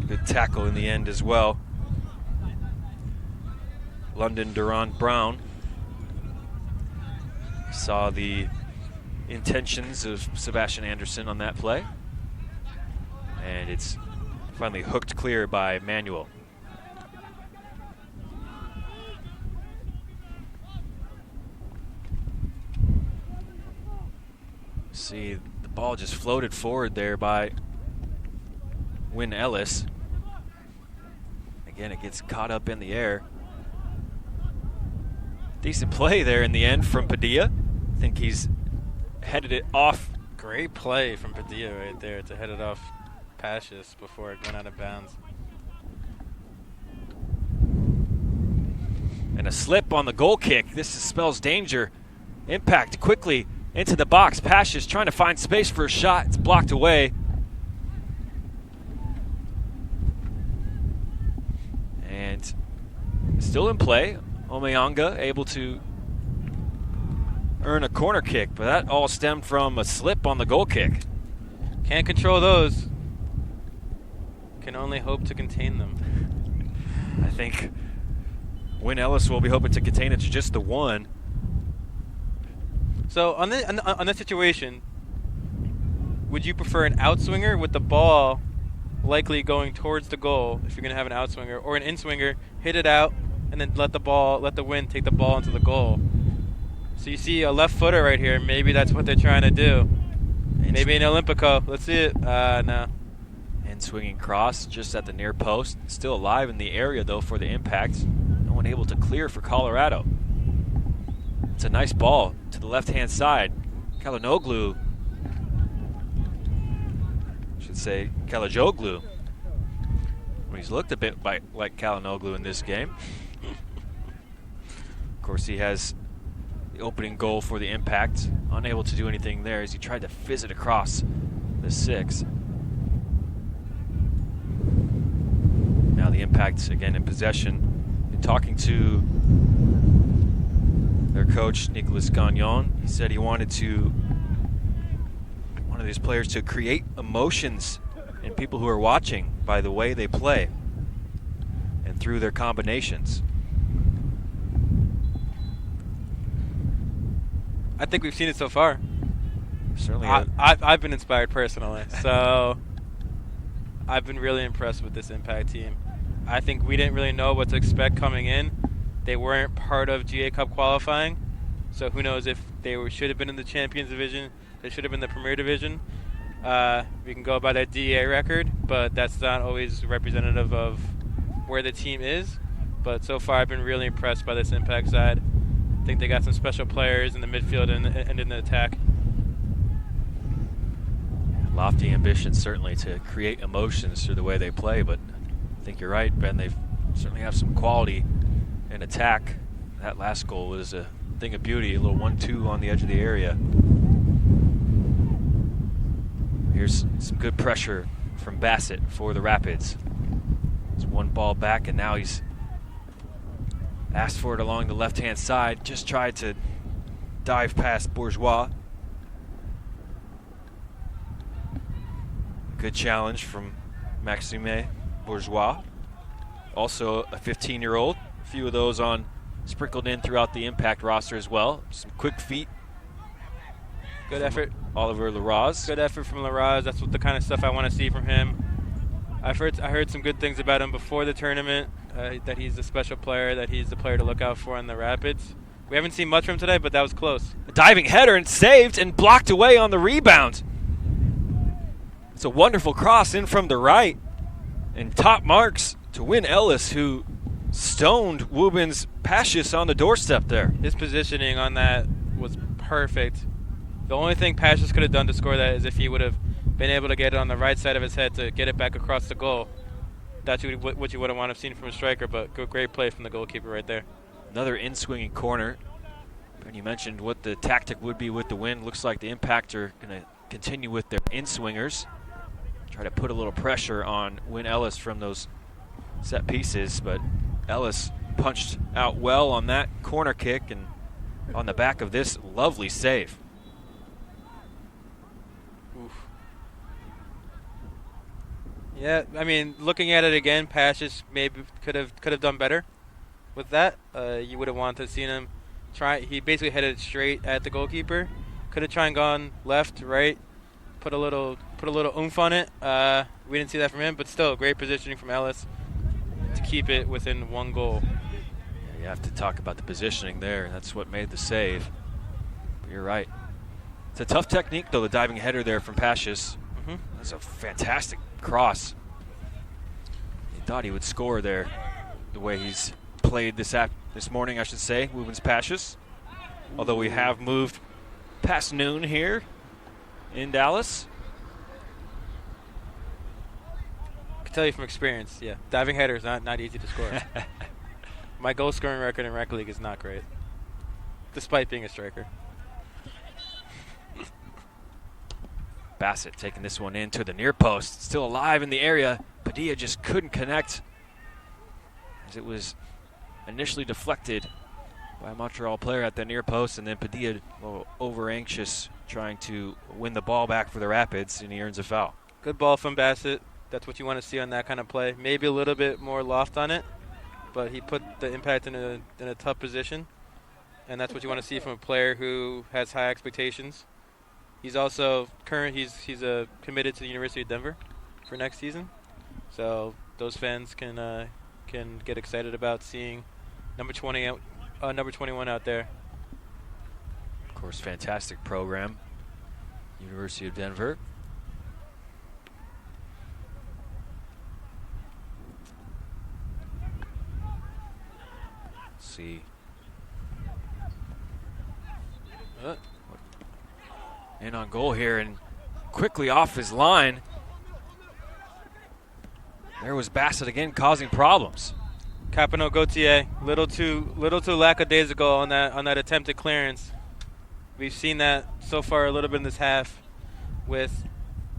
Good tackle in the end as well. London Durand Brown saw the intentions of Sebastian Anderson on that play. And it's finally hooked clear by Manuel. See, the ball just floated forward there by Wynn Ellis. Again, it gets caught up in the air. Decent play there in the end from Padilla. I think he's headed it off. Great play from Padilla right there to head it off Pashis before it went out of bounds. And a slip on the goal kick. This spells danger. Impact quickly into the box. Pashis trying to find space for a shot. It's blocked away. And still in play. Omeonga able to earn a corner kick, but that all stemmed from a slip on the goal kick. Can't control those. Can only hope to contain them. I think Wynn Ellis will be hoping to contain it to just the one. So on this situation, would you prefer an outswinger with the ball likely going towards the goal if you're going to have an outswinger, or an inswinger, hit it out, and then let the wind take the ball into the goal? So you see a left footer right here. Maybe that's what they're trying to do. Maybe an Olympico. Let's see it. No. And swinging cross just at the near post. Still alive in the area, though, for the impact. No one able to clear for Colorado. It's a nice ball to the left-hand side. Kalinoglu. Should say Kalajoglu. He's looked a bit like Kalinoglu in this game. Of course, he has the opening goal for the impact. Unable to do anything there as he tried to fizz it across the 6. Now the impact again in possession. And talking to their coach, Nicolas Gagnon, he said he wanted these players to create emotions in people who are watching by the way they play and through their combinations. I think we've seen it so far. Certainly. I've been inspired personally, so I've been really impressed with this Impact team. I think we didn't really know what to expect coming in. They weren't part of GA Cup qualifying, so who knows if they should have been in the Champions Division. They should have been in the Premier Division. We can go by that DEA record, but that's not always representative of where the team is. But so far, I've been really impressed by this Impact side. I think they got some special players in the midfield and in the attack. Lofty ambitions, certainly, to create emotions through the way they play, but I think you're right, Ben. They certainly have some quality in attack. That last goal was a thing of beauty, a little 1-2 on the edge of the area. Here's some good pressure from Bassett for the Rapids. It's one ball back, and now he's asked for it along the left-hand side. Just tried to dive past Bourgeois. Good challenge from Maxime Bourgeois. Also a 15-year-old. A few of those sprinkled in throughout the Impact roster as well. Some quick feet. Good effort. Oliver Larraz. Good effort from Larraz. That's what the kind of stuff I want to see from him. I heard some good things about him before the tournament, that he's a special player, that he's the player to look out for on the Rapids. We haven't seen much from him today, but that was close. A diving header and saved and blocked away on the rebound. It's a wonderful cross in from the right. And top marks to Wynn Ellis, who stoned Wubin's Pashis on the doorstep there. His positioning on that was perfect. The only thing Pashis could have done to score that is if he would have been able to get it on the right side of his head to get it back across the goal. That's what you would have wanted to have seen from a striker, but great play from the goalkeeper right there. Another in-swinging corner. And you mentioned what the tactic would be with the Wind. Looks like the Impact are going to continue with their in-swingers. Try to put a little pressure on Wynn Ellis from those set pieces, but Ellis punched out well on that corner kick and on the back of this lovely save. Oof. Yeah, I mean, looking at it again, Pashas maybe could have done better with that. You would have wanted to seen him try. He basically headed it straight at the goalkeeper. Could have tried and gone left, right, put a little oomph on it. We didn't see that from him, but still great positioning from Ellis to keep it within one goal. You have to talk about the positioning there, and that's what made the save. But you're right. It's a tough technique, though, the diving header there from Pashas. Mm-hmm. That's a fantastic cross. He thought he would score there, the way he's played this morning, I should say, Woobens Pashas. Although we have moved past noon here in Dallas. I can tell you from experience, yeah, diving header is not easy to score. My goal scoring record in rec league is not great, despite being a striker. Bassett taking this one into the near post. Still alive in the area. Padilla just couldn't connect as it was initially deflected by a Montreal player at the near post, and then Padilla a little over anxious trying to win the ball back for the Rapids, and he earns a foul. Good ball from Bassett. That's what you want to see on that kind of play. Maybe a little bit more loft on it, but he put the impact in a tough position, and that's what you want to see from a player who has high expectations. He's also he's committed to the University of Denver for next season, so those fans can get excited about seeing number 21 out there. Of course, fantastic program, University of Denver. Let's see. In on goal here, and quickly off his line. There was Bassett again causing problems. Capano Gauthier, little too lackadaisical on that attempted clearance. We've seen that so far a little bit in this half, with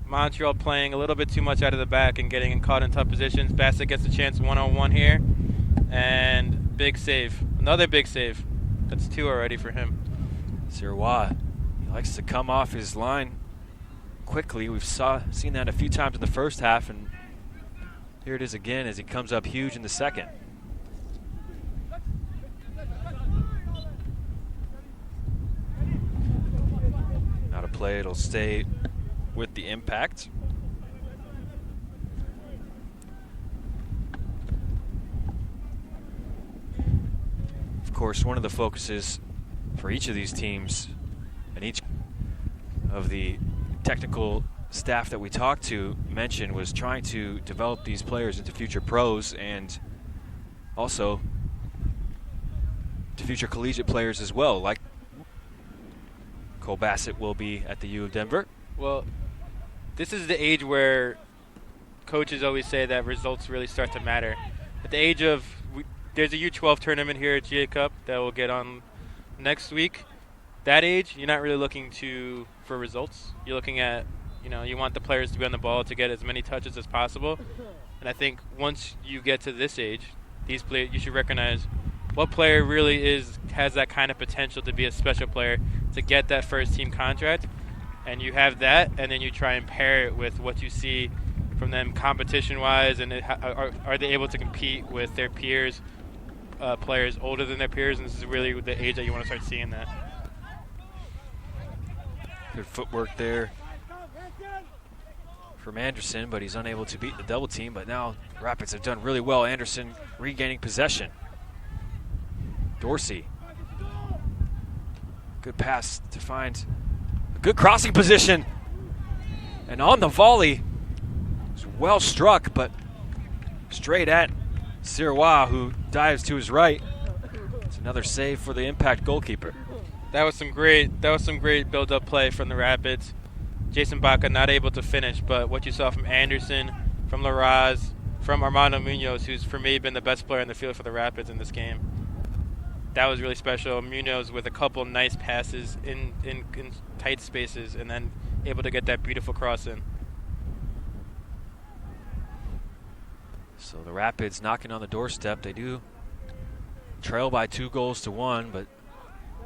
Montreal playing a little bit too much out of the back and getting caught in tough positions. Bassett gets a chance one-on-one here, and big save. Another big save. That's 2 already for him. Sirois, he likes to come off his line quickly. We've seen that a few times in the first half, and here it is again as he comes up huge in the second. Out of play, it'll stay with the Impact. Of course, one of the focuses for each of these teams and each of the technical staff that we talked to mentioned was trying to develop these players into future pros and also to future collegiate players as well, like Cole Bassett will be at the U of Denver. Well, this is the age where coaches always say that results really start to matter. At the age of, there's a U12 tournament here at GA Cup that will get on next week. That age, you're not really looking for results. You're looking at, you want the players to be on the ball to get as many touches as possible. And I think once you get to this age, these players, you should recognize what player really has that kind of potential to be a special player, to get that first team contract. And you have that, and then you try and pair it with what you see from them competition-wise, and are they able to compete with their peers, players older than their peers, and this is really the age that you want to start seeing that. Good footwork there from Anderson, but he's unable to beat the double team. But now Rapids have done really well. Anderson regaining possession. Dorsey. Good pass to find a good crossing position. And on the volley, it's well struck, but straight at Sirois, who dives to his right. It's another save for the Impact goalkeeper. That was some great build-up play from the Rapids. Jason Baca not able to finish, but what you saw from Anderson, from Larraz, from Armando Munoz, who's for me been the best player in the field for the Rapids in this game. That was really special. Munoz with a couple nice passes in tight spaces, and then able to get that beautiful cross in. So the Rapids knocking on the doorstep. They do trail by 2-1, but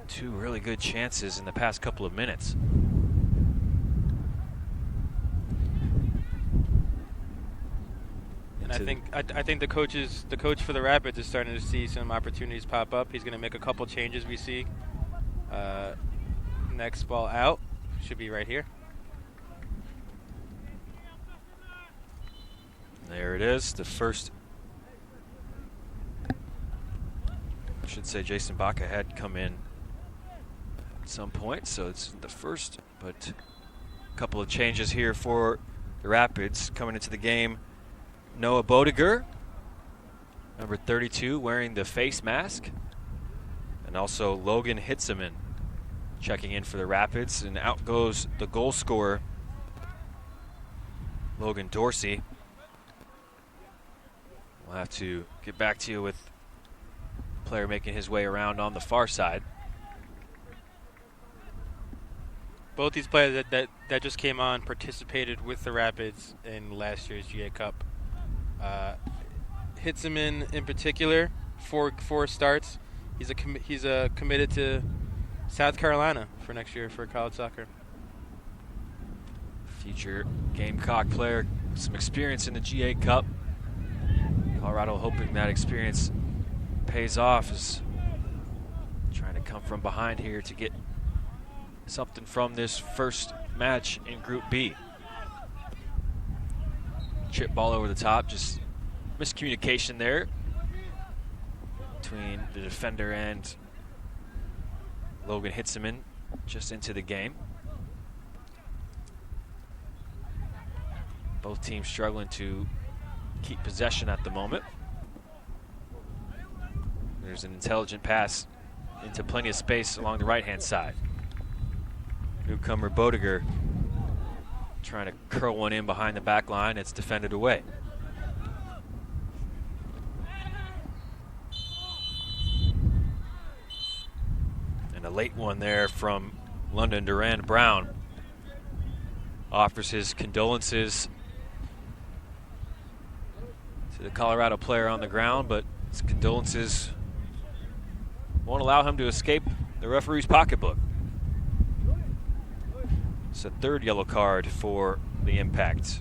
2 really good chances in the past couple of minutes. And I think the coach for the Rapids is starting to see some opportunities pop up. He's going to make a couple changes. We see next ball out should be right here. There it is. The first. I should say Jason Baca had come in at some point, so it's the first, but a couple of changes here for the Rapids coming into the game. Noah Bodiger, number 32, wearing the face mask, and also Logan Hitzeman checking in for the Rapids, and out goes the goal scorer, Logan Dorsey. We'll have to get back to you with the player making his way around on the far side. Both these players that just came on participated with the Rapids in last year's GA Cup. Hitzeman in particular, four starts. He's committed to South Carolina for next year for college soccer. Future Gamecock player, some experience in the GA Cup. Colorado hoping that experience pays off, is trying to come from behind here to get something from this first match in Group B. Chip ball over the top, just miscommunication there between the defender and Logan Hitzeman just into the game. Both teams struggling to keep possession at the moment. There's an intelligent pass into plenty of space along the right-hand side. Newcomer Bodiger trying to curl one in behind the back line. It's defended away. And a late one there from London Duran Brown. Offers his condolences to the Colorado player on the ground, but his condolences won't allow him to escape the referee's pocketbook. It's a third yellow card for the Impact.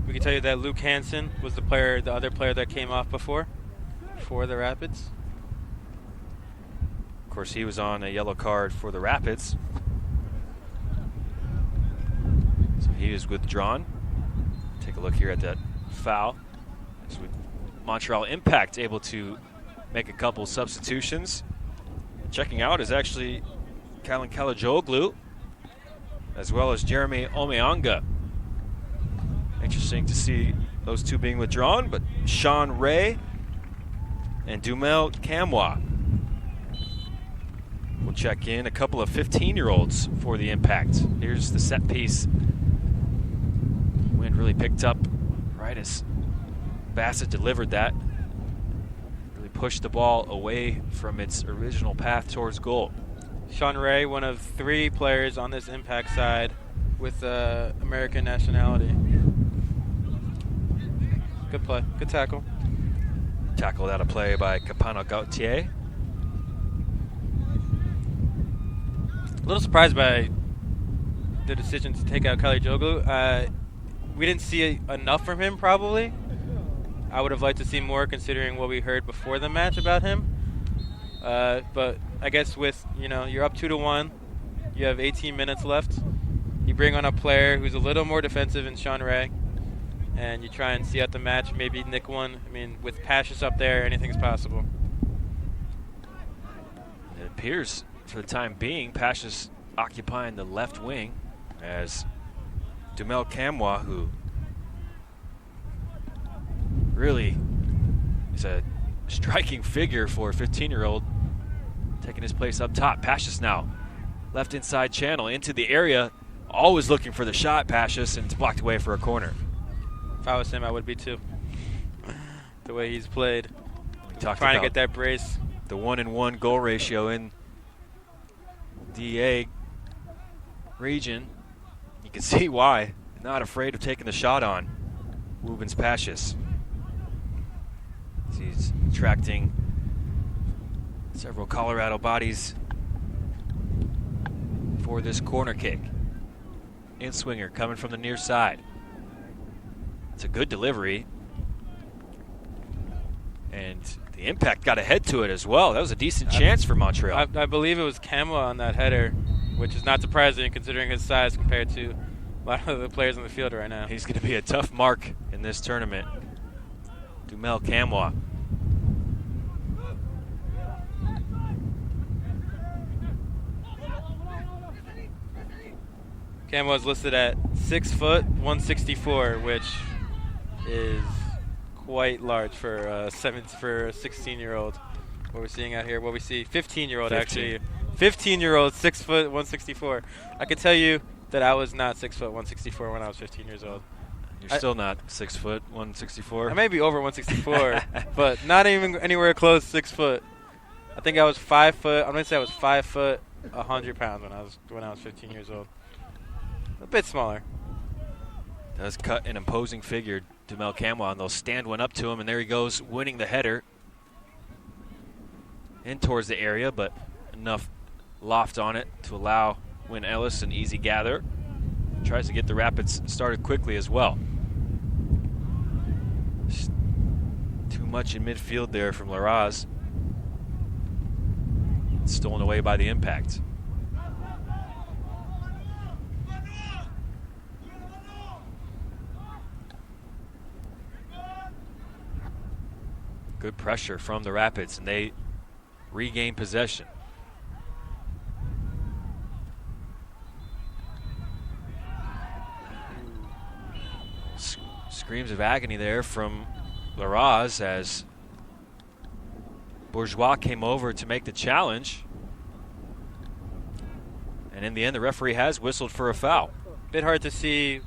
We can tell you that Luke Hansen was the other player that came off before for the Rapids. Of course, he was on a yellow card for the Rapids, so he is withdrawn. Take a look here at that foul. So Montreal Impact able to make a couple substitutions. Checking out is actually Kalin Kalajoglu, as well as Jeremy Omeanga. Interesting to see those two being withdrawn, but Sean Ray and Dumel Kamwa will check in. A couple of 15-year-olds for the Impact. Here's the set piece. Wind really picked up right as Bassett delivered that. Really pushed the ball away from its original path towards goal. Sean Ray, one of 3 players on this Impact side with American nationality. Good play, good tackle. Tackled out of play by Capano Gautier. A little surprised by the decision to take out Kalajoglu. We didn't see enough from him, probably. I would have liked to see more, considering what we heard before the match about him. But I guess with, you're up 2-1, you have 18 minutes left. You bring on a player who's a little more defensive in Sean Ray, and you try and see out the match, maybe nick one. I mean, with Pashas up there, anything's possible. It appears, for the time being, Pashas occupying the left wing, as Dumel Kamwa, who really is a striking figure for a 15-year-old, taking his place up top. Pashas now left inside channel into the area, always looking for the shot, Pashas, and it's blocked away for a corner. If I was him, I would be too. The way he's played. Trying to get that brace. The 1-in-1 goal ratio in DA region. You can see why. Not afraid of taking the shot on Rubens Pashas. He's attracting Several Colorado bodies for this corner kick. In-swinger coming from the near side. It's a good delivery. And the impact got ahead to it as well. That was a decent chance for Montreal. I believe it was Kamwa on that header, which is not surprising considering his size compared to a lot of the players on the field right now. He's going to be a tough mark in this tournament. Dumel Kamwa. Kamwa is listed at 6 foot 164, which is quite large for a 16-year-old. What we're seeing out here, what we see, 15-year-old actually. 15-year-old, 6 foot 164. I can tell you that I was not 6 foot 164 when I was 15 years old. You're still not 6 foot 164. I may be over 164, but not even anywhere close 6 foot. I think I was 5 foot. I'm gonna say I was 5 foot 100 pounds when I was 15 years old. A bit smaller. Does cut an imposing figure, Dumel Kamwa, and they'll stand one up to him, and there he goes, winning the header in towards the area, but enough loft on it to allow Wynn Ellis an easy gather. Tries to get the Rapids started quickly as well. Just too much in midfield there from Larraz. Stolen away by the impact. Good pressure from the Rapids, and they regain possession. Screams of agony there from Larraz as Bourgeois came over to make the challenge. And in the end, the referee has whistled for a foul. Bit hard to see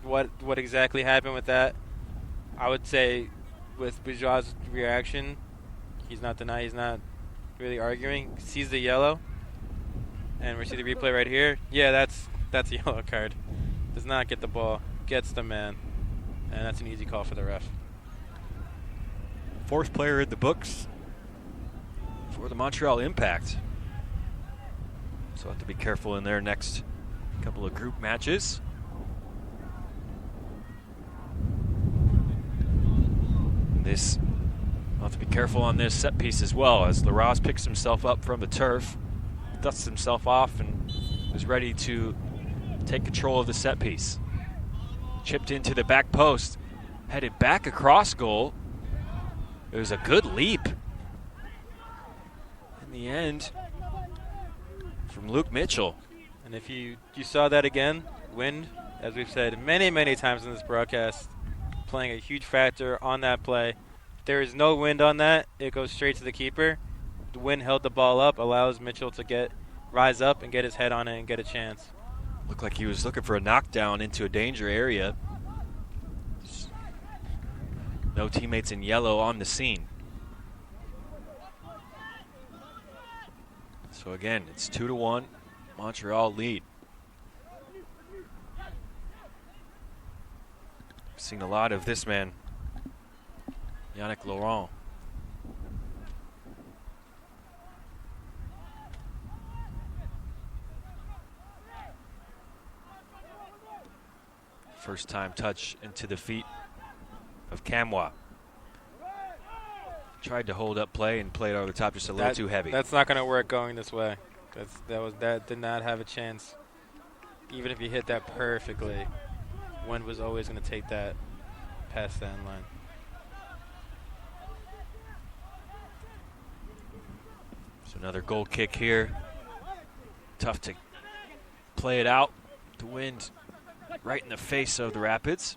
what exactly happened with that. I would say with Bourgeois' reaction, he's not really arguing. Sees the yellow, and we see the replay right here. Yeah, that's a yellow card. Does not get the ball, gets the man, and that's an easy call for the ref. Fourth player in the books for the Montreal Impact. So have to be careful in their next couple of group matches. I'll have to be careful on this set piece as well, as Larraz picks himself up from the turf, dusts himself off, and is ready to take control of the set piece. Chipped into the back post, headed back across goal. It was a good leap. In the end, from Luke Mitchell. And if you saw that again, wind, as we've said many, many times in this broadcast, playing a huge factor on that play. If there is no wind on that, it goes straight to the keeper. The wind held the ball up, allows Mitchell to rise up and get his head on it and get a chance. Looked like he was looking for a knockdown into a danger area. No teammates in yellow on the scene. So again, it's 2-1, Montreal lead. Seen a lot of this man, Yannick Laurent. First time touch into the feet of Kamwa. Tried to hold up play and played over the top just a little too heavy. That's not going to work going this way. That did not have a chance. Even if you hit that perfectly, Wind was always going to take that past the end line. So another goal kick here. Tough to play it out. The Wind right in the face of the Rapids.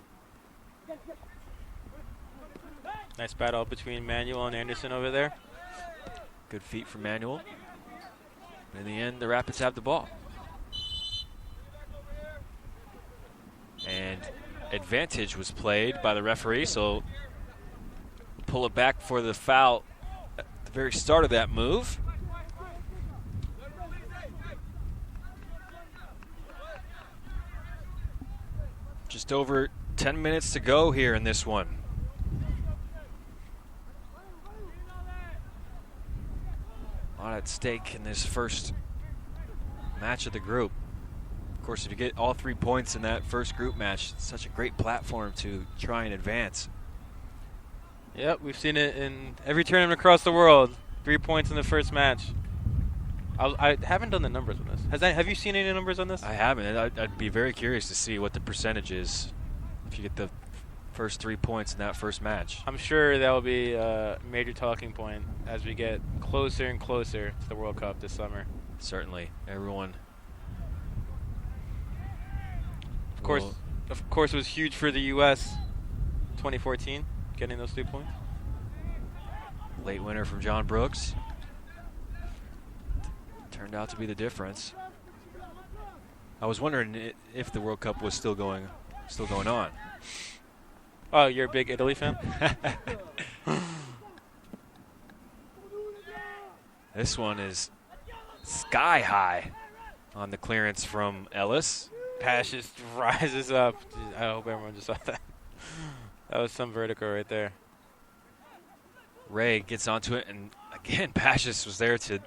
Nice battle between Manuel and Anderson over there. Good feet from Manuel. In the end, the Rapids have the ball. And advantage was played by the referee, so pull it back for the foul at the very start of that move. Just over 10 minutes to go here in this one. at stake in this first match of the group. Of course, if you get all 3 points in that first group match, it's such a great platform to try and advance. Yep, we've seen it in every tournament across the world. 3 points in the first match. I haven't done the numbers on this. Have you seen any numbers on this? I haven't. I'd be very curious to see what the percentage is if you get the first 3 points in that first match. I'm sure that will be a major talking point as we get closer and closer to the World Cup this summer. Certainly, everyone. Of course, it was huge for the U.S. 2014, getting those 3 points. Late winner from John Brooks. Turned out to be the difference. I was wondering if the World Cup was still going on. Oh, you're a big Italy fan? This one is sky high on the clearance from Ellis. Pass just rises up. I hope everyone just saw that. That was some vertical right there. Ray gets onto it, and again, Pashis was there to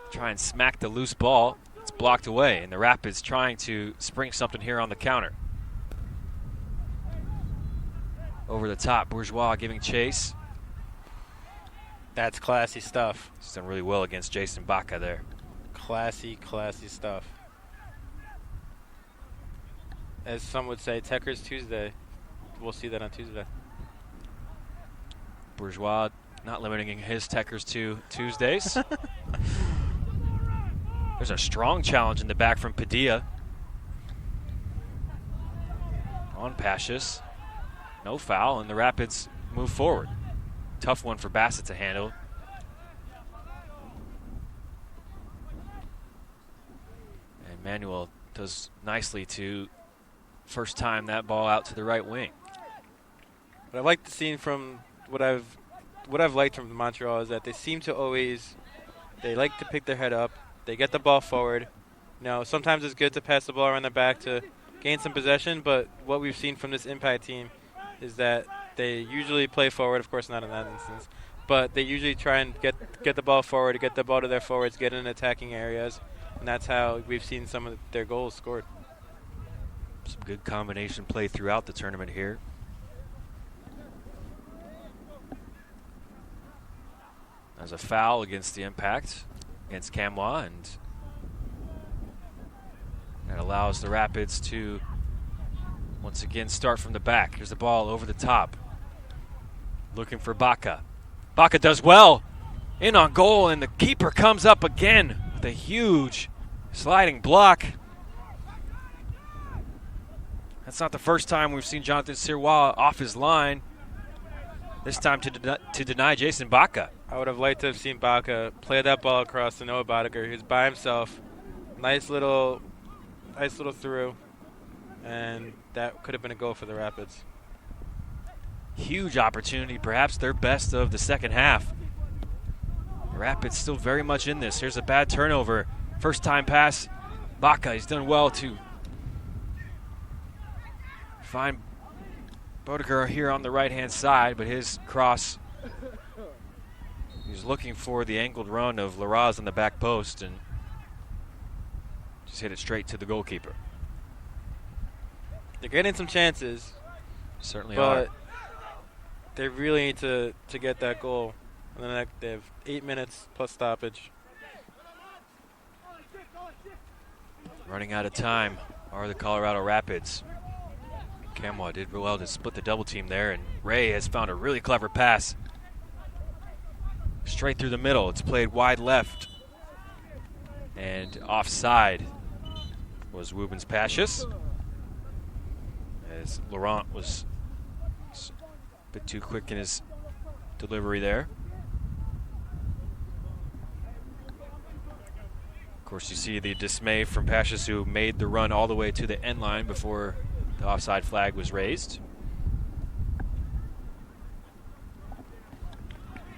try and smack the loose ball. It's blocked away, and the Rapids trying to spring something here on the counter. Over the top, Bourgeois giving chase. That's classy stuff. He's done really well against Jason Baca there. Classy stuff. As some would say, Techers Tuesday. We'll see that on Tuesday. Bourgeois not limiting his Techers to Tuesdays. There's a strong challenge in the back from Padilla. On Pashis. No foul, and the Rapids move forward. Tough one for Bassett to handle. And Manuel does nicely to first time that ball out to the right wing. What I like to see from what I've liked from Montreal is that they seem to always like to pick their head up. They get the ball forward. Sometimes it's good to pass the ball around the back to gain some possession, but what we've seen from this Impact team is that they usually play forward, of course not in that instance, but they usually try and get the ball forward, get the ball to their forwards, get in attacking areas, and that's how we've seen some of their goals scored. Some good combination play throughout the tournament here. There's a foul against the Impact, against Camwa, and that allows the Rapids to once again start from the back. Here's the ball over the top. Looking for Baca. Baca does well. In on goal, and the keeper comes up again with a huge sliding block. That's not the first time we've seen Jonathan Sirois off his line. This time to deny Jason Baca. I would have liked to have seen Baca play that ball across to Noah Bodiger. He was by himself. Nice little through. And that could have been a goal for the Rapids. Huge opportunity, perhaps their best of the second half. The Rapids still very much in this. Here's a bad turnover. First time pass. Baca, he's done well to find Bodiger here on the right-hand side, but his cross, he's looking for the angled run of Larraz on the back post and just hit it straight to the goalkeeper. They're getting some chances. Certainly but are. They really need to get that goal. And then they have 8 minutes plus stoppage. Running out of time are the Colorado Rapids. Camwa did well to split the double team there, and Ray has found a really clever pass. Straight through the middle. It's played wide left. And offside was Wubens Pashis, as Laurent was a bit too quick in his delivery there. Of course, you see the dismay from Pashis, who made the run all the way to the end line before the offside flag was raised.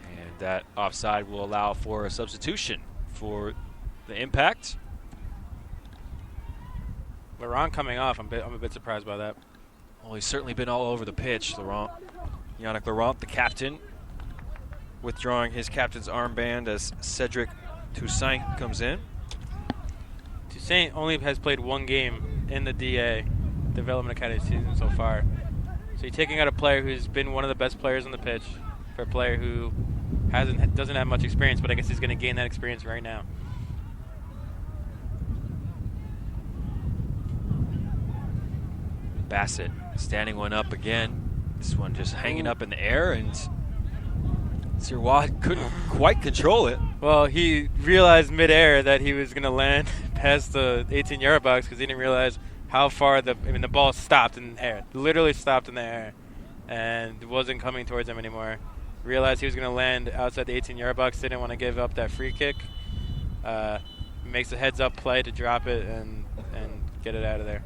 And that offside will allow for a substitution for the Impact. Laurent coming off, I'm a bit surprised by that. Well, he's certainly been all over the pitch, Laurent. Yannick Laurent, the captain. withdrawing his captain's armband as Cedric Toussaint comes in. Toussaint only has played one game in the DA Development Academy season so far. So you're taking out a player who's been one of the best players on the pitch for a player who doesn't have much experience, but I guess he's going to gain that experience right now. Bassett standing one up again. This one just hanging up in the air, and Sirois couldn't quite control it. Well, he realized midair that he was going to land past the 18-yard box because he didn't realize how far the ball stopped in the air. Literally stopped in the air and wasn't coming towards him anymore. Realized he was going to land outside the 18-yard box, didn't want to give up that free kick. Makes a heads-up play to drop it and get it out of there.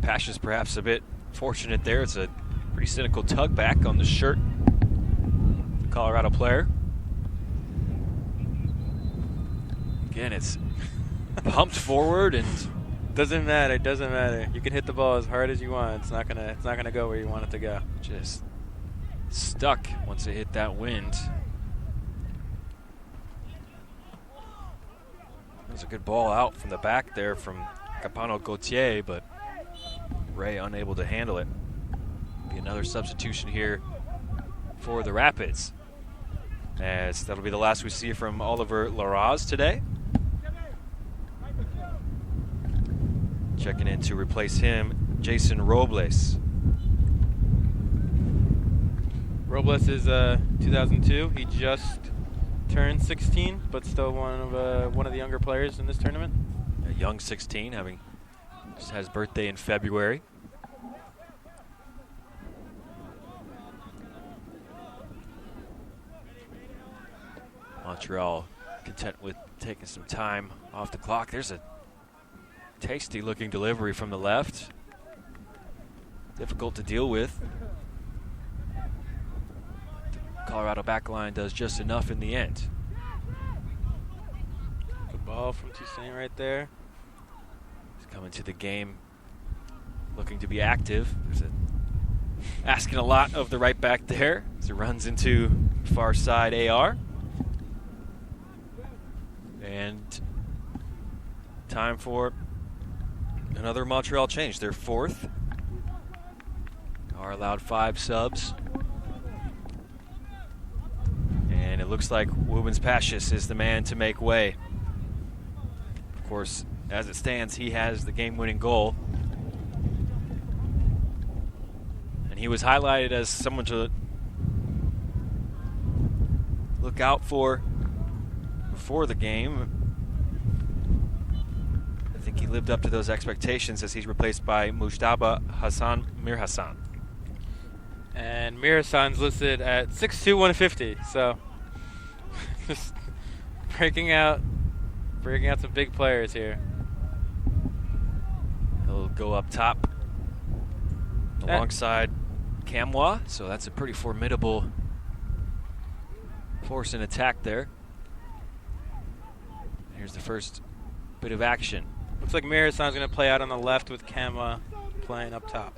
Pasha's perhaps a bit fortunate there. It's a pretty cynical tug back on the shirt. Colorado player. Again, it's pumped forward and doesn't matter. You can hit the ball as hard as you want. It's not gonna go where you want it to go. Just stuck once it hit that wind. That was a good ball out from the back there from Capano Gauthier, but Ray unable to handle it. Be another substitution here for the Rapids, as that'll be the last we see from Oliver Larraz today. Checking in to replace him, Jason Robles. Robles is 2002. He just turned 16, but still one of the younger players in this tournament. A young 16, having just had his birthday in February. Montreal content with taking some time off the clock. There's a tasty looking delivery from the left. Difficult to deal with. The Colorado backline does just enough in the end. Good ball from Toussaint right there. He's coming to the game looking to be active. Asking a lot of the right back there as he runs into far side AR. And time for another Montreal change. Their fourth. Are allowed 5 subs. And it looks like Wubens Pashis is the man to make way. Of course, as it stands, he has the game-winning goal. And he was highlighted as someone to look out for before the game. I think he lived up to those expectations as he's replaced by Mujtaba Hassan Mir-Hassan. And Mir-Hassan's listed at 6'2", 150. So just breaking out some big players here. He'll go up top alongside Kamwa, so that's a pretty formidable force in attack there. Here's the first bit of action. Looks like Mir-Hassan's going to play out on the left with Kamwa playing up top.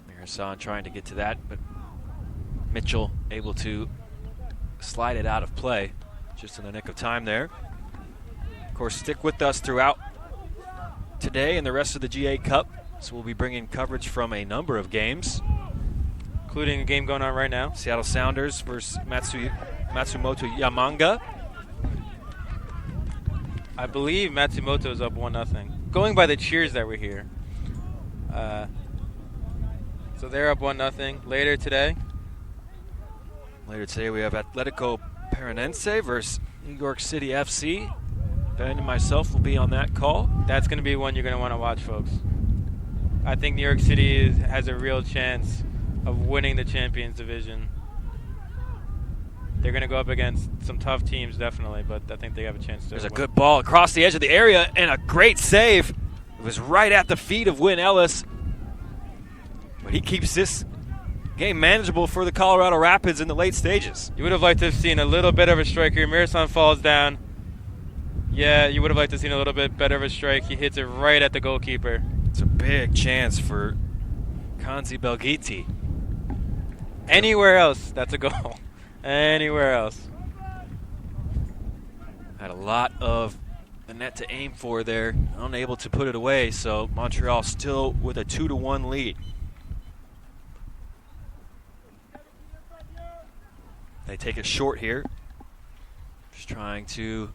Mir-Hassan trying to get to that, but Mitchell able to slide it out of play just in the nick of time there. Of course, stick with us throughout today and the rest of the GA Cup. So we'll be bringing coverage from a number of games, including a game going on right now. Seattle Sounders versus Matsumoto Yamanga. I believe Matsumoto's up 1-0. Going by the cheers that were here. So they're up 1-0. Later today we have Atletico Paranense versus New York City FC. Ben and myself will be on that call. That's going to be one you're going to want to watch, folks. I think New York City has a real chance of winning the Champions Division. They're going to go up against some tough teams, definitely, but I think they have a chance to There's win. a good ball across the edge of the area, and a great save. It was right at the feet of Wynn Ellis. But he keeps this game manageable for the Colorado Rapids in the late stages. You would have liked to have seen a little bit of a strike here. Mir-Hassan falls down. Yeah, you would have liked to see a little bit better of a strike. He hits it right at the goalkeeper. It's a big chance for Kanzi Belghiti. Anywhere else, that's a goal. Anywhere else. Had a lot of the net to aim for there, unable to put it away, so Montreal still with a 2-1 lead. They take it short here. Just trying to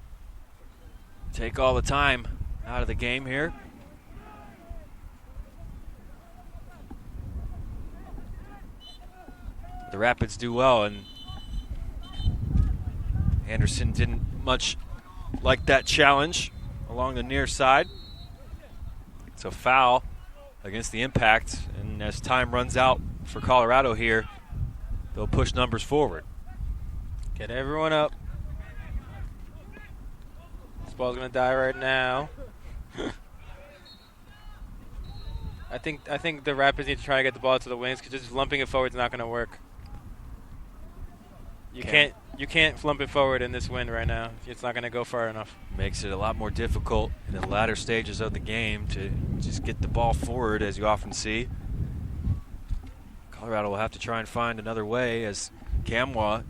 take all the time out of the game here. The Rapids do well, and Anderson didn't much like that challenge along the near side. It's a foul against the Impact, and as time runs out for Colorado here, they'll push numbers forward. Get everyone up. This ball's gonna die right now. I think the Rapids need to try to get the ball to the wings because just lumping it forward is not gonna work. You can't flump it forward in this wind right now. It's not gonna go far enough. Makes it a lot more difficult in the latter stages of the game to just get the ball forward, as you often see. Colorado will have to try and find another way, as Gamwa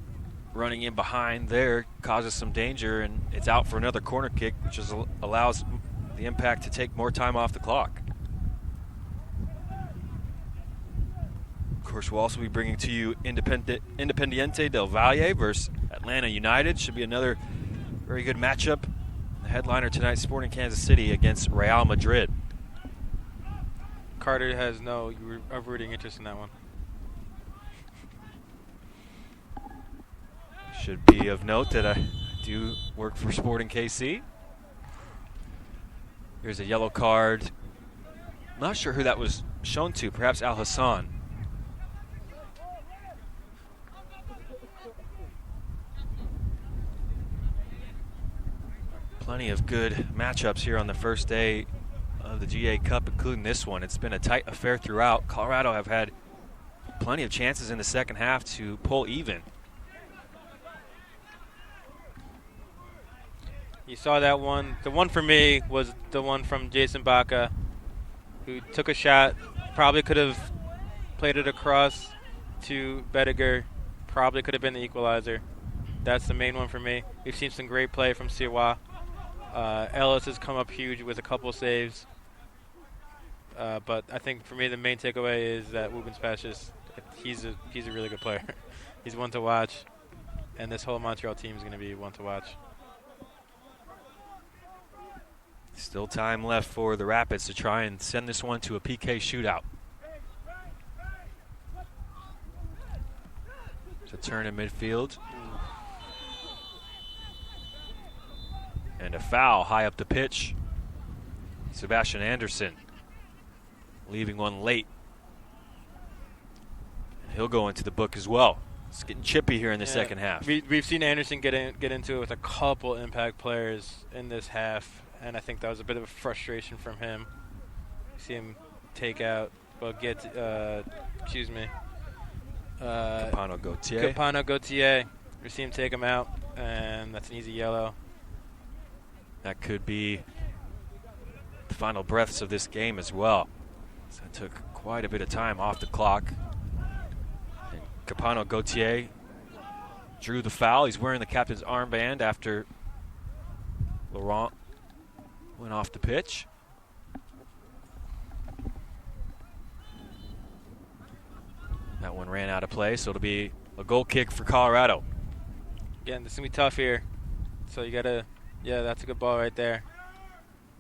running in behind there causes some danger, and it's out for another corner kick, which allows the Impact to take more time off the clock. Of course, we'll also be bringing to you Independiente del Valle versus Atlanta United. Should be another very good matchup. The headliner tonight, Sporting Kansas City against Real Madrid. Carter has no rooting interest in that one. Should be of note that I do work for Sporting KC. Here's a yellow card. Not sure who that was shown to, perhaps Al Hassan. Plenty of good matchups here on the first day of the GA Cup, including this one. It's been a tight affair throughout. Colorado have had plenty of chances in the second half to pull even. You saw that one. The one for me was the one from Jason Baca, who took a shot, probably could have played it across to Bediger, probably could have been the equalizer. That's the main one for me. We've seen some great play from Siwa. Ellis has come up huge with a couple saves. But I think for me the main takeaway is that Wubin Spasius, he's a really good player. He's one to watch, and this whole Montreal team is going to be one to watch. Still time left for the Rapids to try and send this one to a PK shootout. To turn in midfield. And a foul high up the pitch. Sebastian Anderson leaving one late. And he'll go into the book as well. It's getting chippy here in the second half. We've seen Anderson get into it with a couple impact players in this half, and I think that was a bit of a frustration from him. See him take out, Capano Gauthier. Capano Gauthier. We see him take him out, and that's an easy yellow. That could be the final breaths of this game as well. So it took quite a bit of time off the clock. And Capano Gauthier drew the foul. He's wearing the captain's armband after Laurent went off the pitch. That one ran out of play, so it'll be a goal kick for Colorado. Again, this is going to be tough here. So you got to, that's a good ball right there.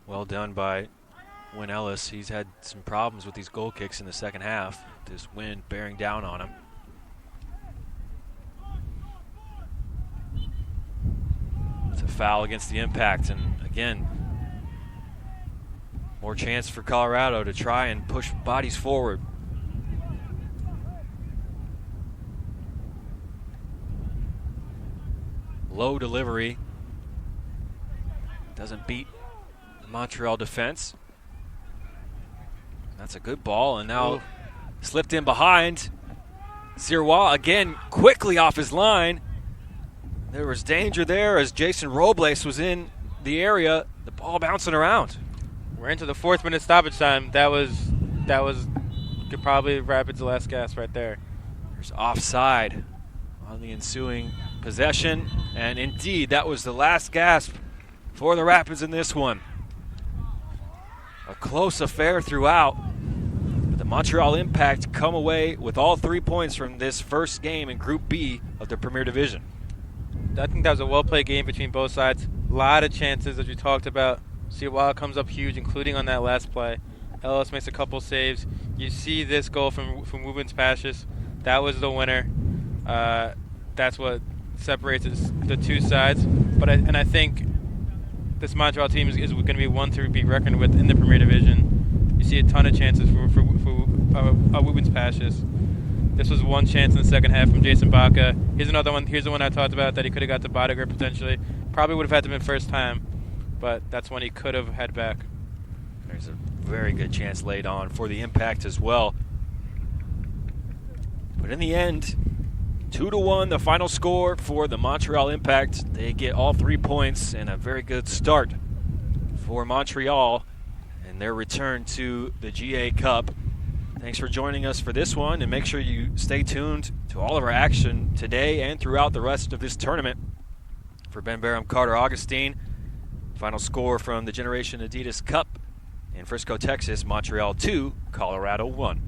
Well done by Wynn Ellis. He's had some problems with these goal kicks in the second half. This wind bearing down on him. It's a foul against the Impact, and again, more chance for Colorado to try and push bodies forward. Low delivery. Doesn't beat the Montreal defense. That's a good ball, and now slipped in behind. Sirois again quickly off his line. There was danger there as Jason Robles was in the area, the ball bouncing around. We're into the 4th minute stoppage time. That was could probably Rapids' last gasp right there. There's offside on the ensuing possession, and indeed that was the last gasp for the Rapids in this one. A close affair throughout, but the Montreal Impact come away with all 3 points from this first game in Group B of the Premier Division. I think that was a well-played game between both sides. A lot of chances, as we talked about. Seawald comes up huge, including on that last play. Ellis makes a couple saves. You see this goal from Wubens Pashis. That was the winner. That's what separates the two sides. I think this Montreal team is going to be one to be reckoned with in the Premier Division. You see a ton of chances for Wubens Pashis. This was one chance in the second half from Jason Baca. Here's another one. Here's the one I talked about that he could have got to Bodiger potentially. Probably would have had to been first time, but that's one he could have had back. There's a very good chance laid on for the Impact as well. But in the end, 2-1 the final score for the Montreal Impact. They get all 3 points and a very good start for Montreal and their return to the GA Cup. Thanks for joining us for this one, and make sure you stay tuned to all of our action today and throughout the rest of this tournament. For Ben Barham, Carter Augustine, final score from the Generation Adidas Cup in Frisco, Texas, Montreal 2, Colorado 1.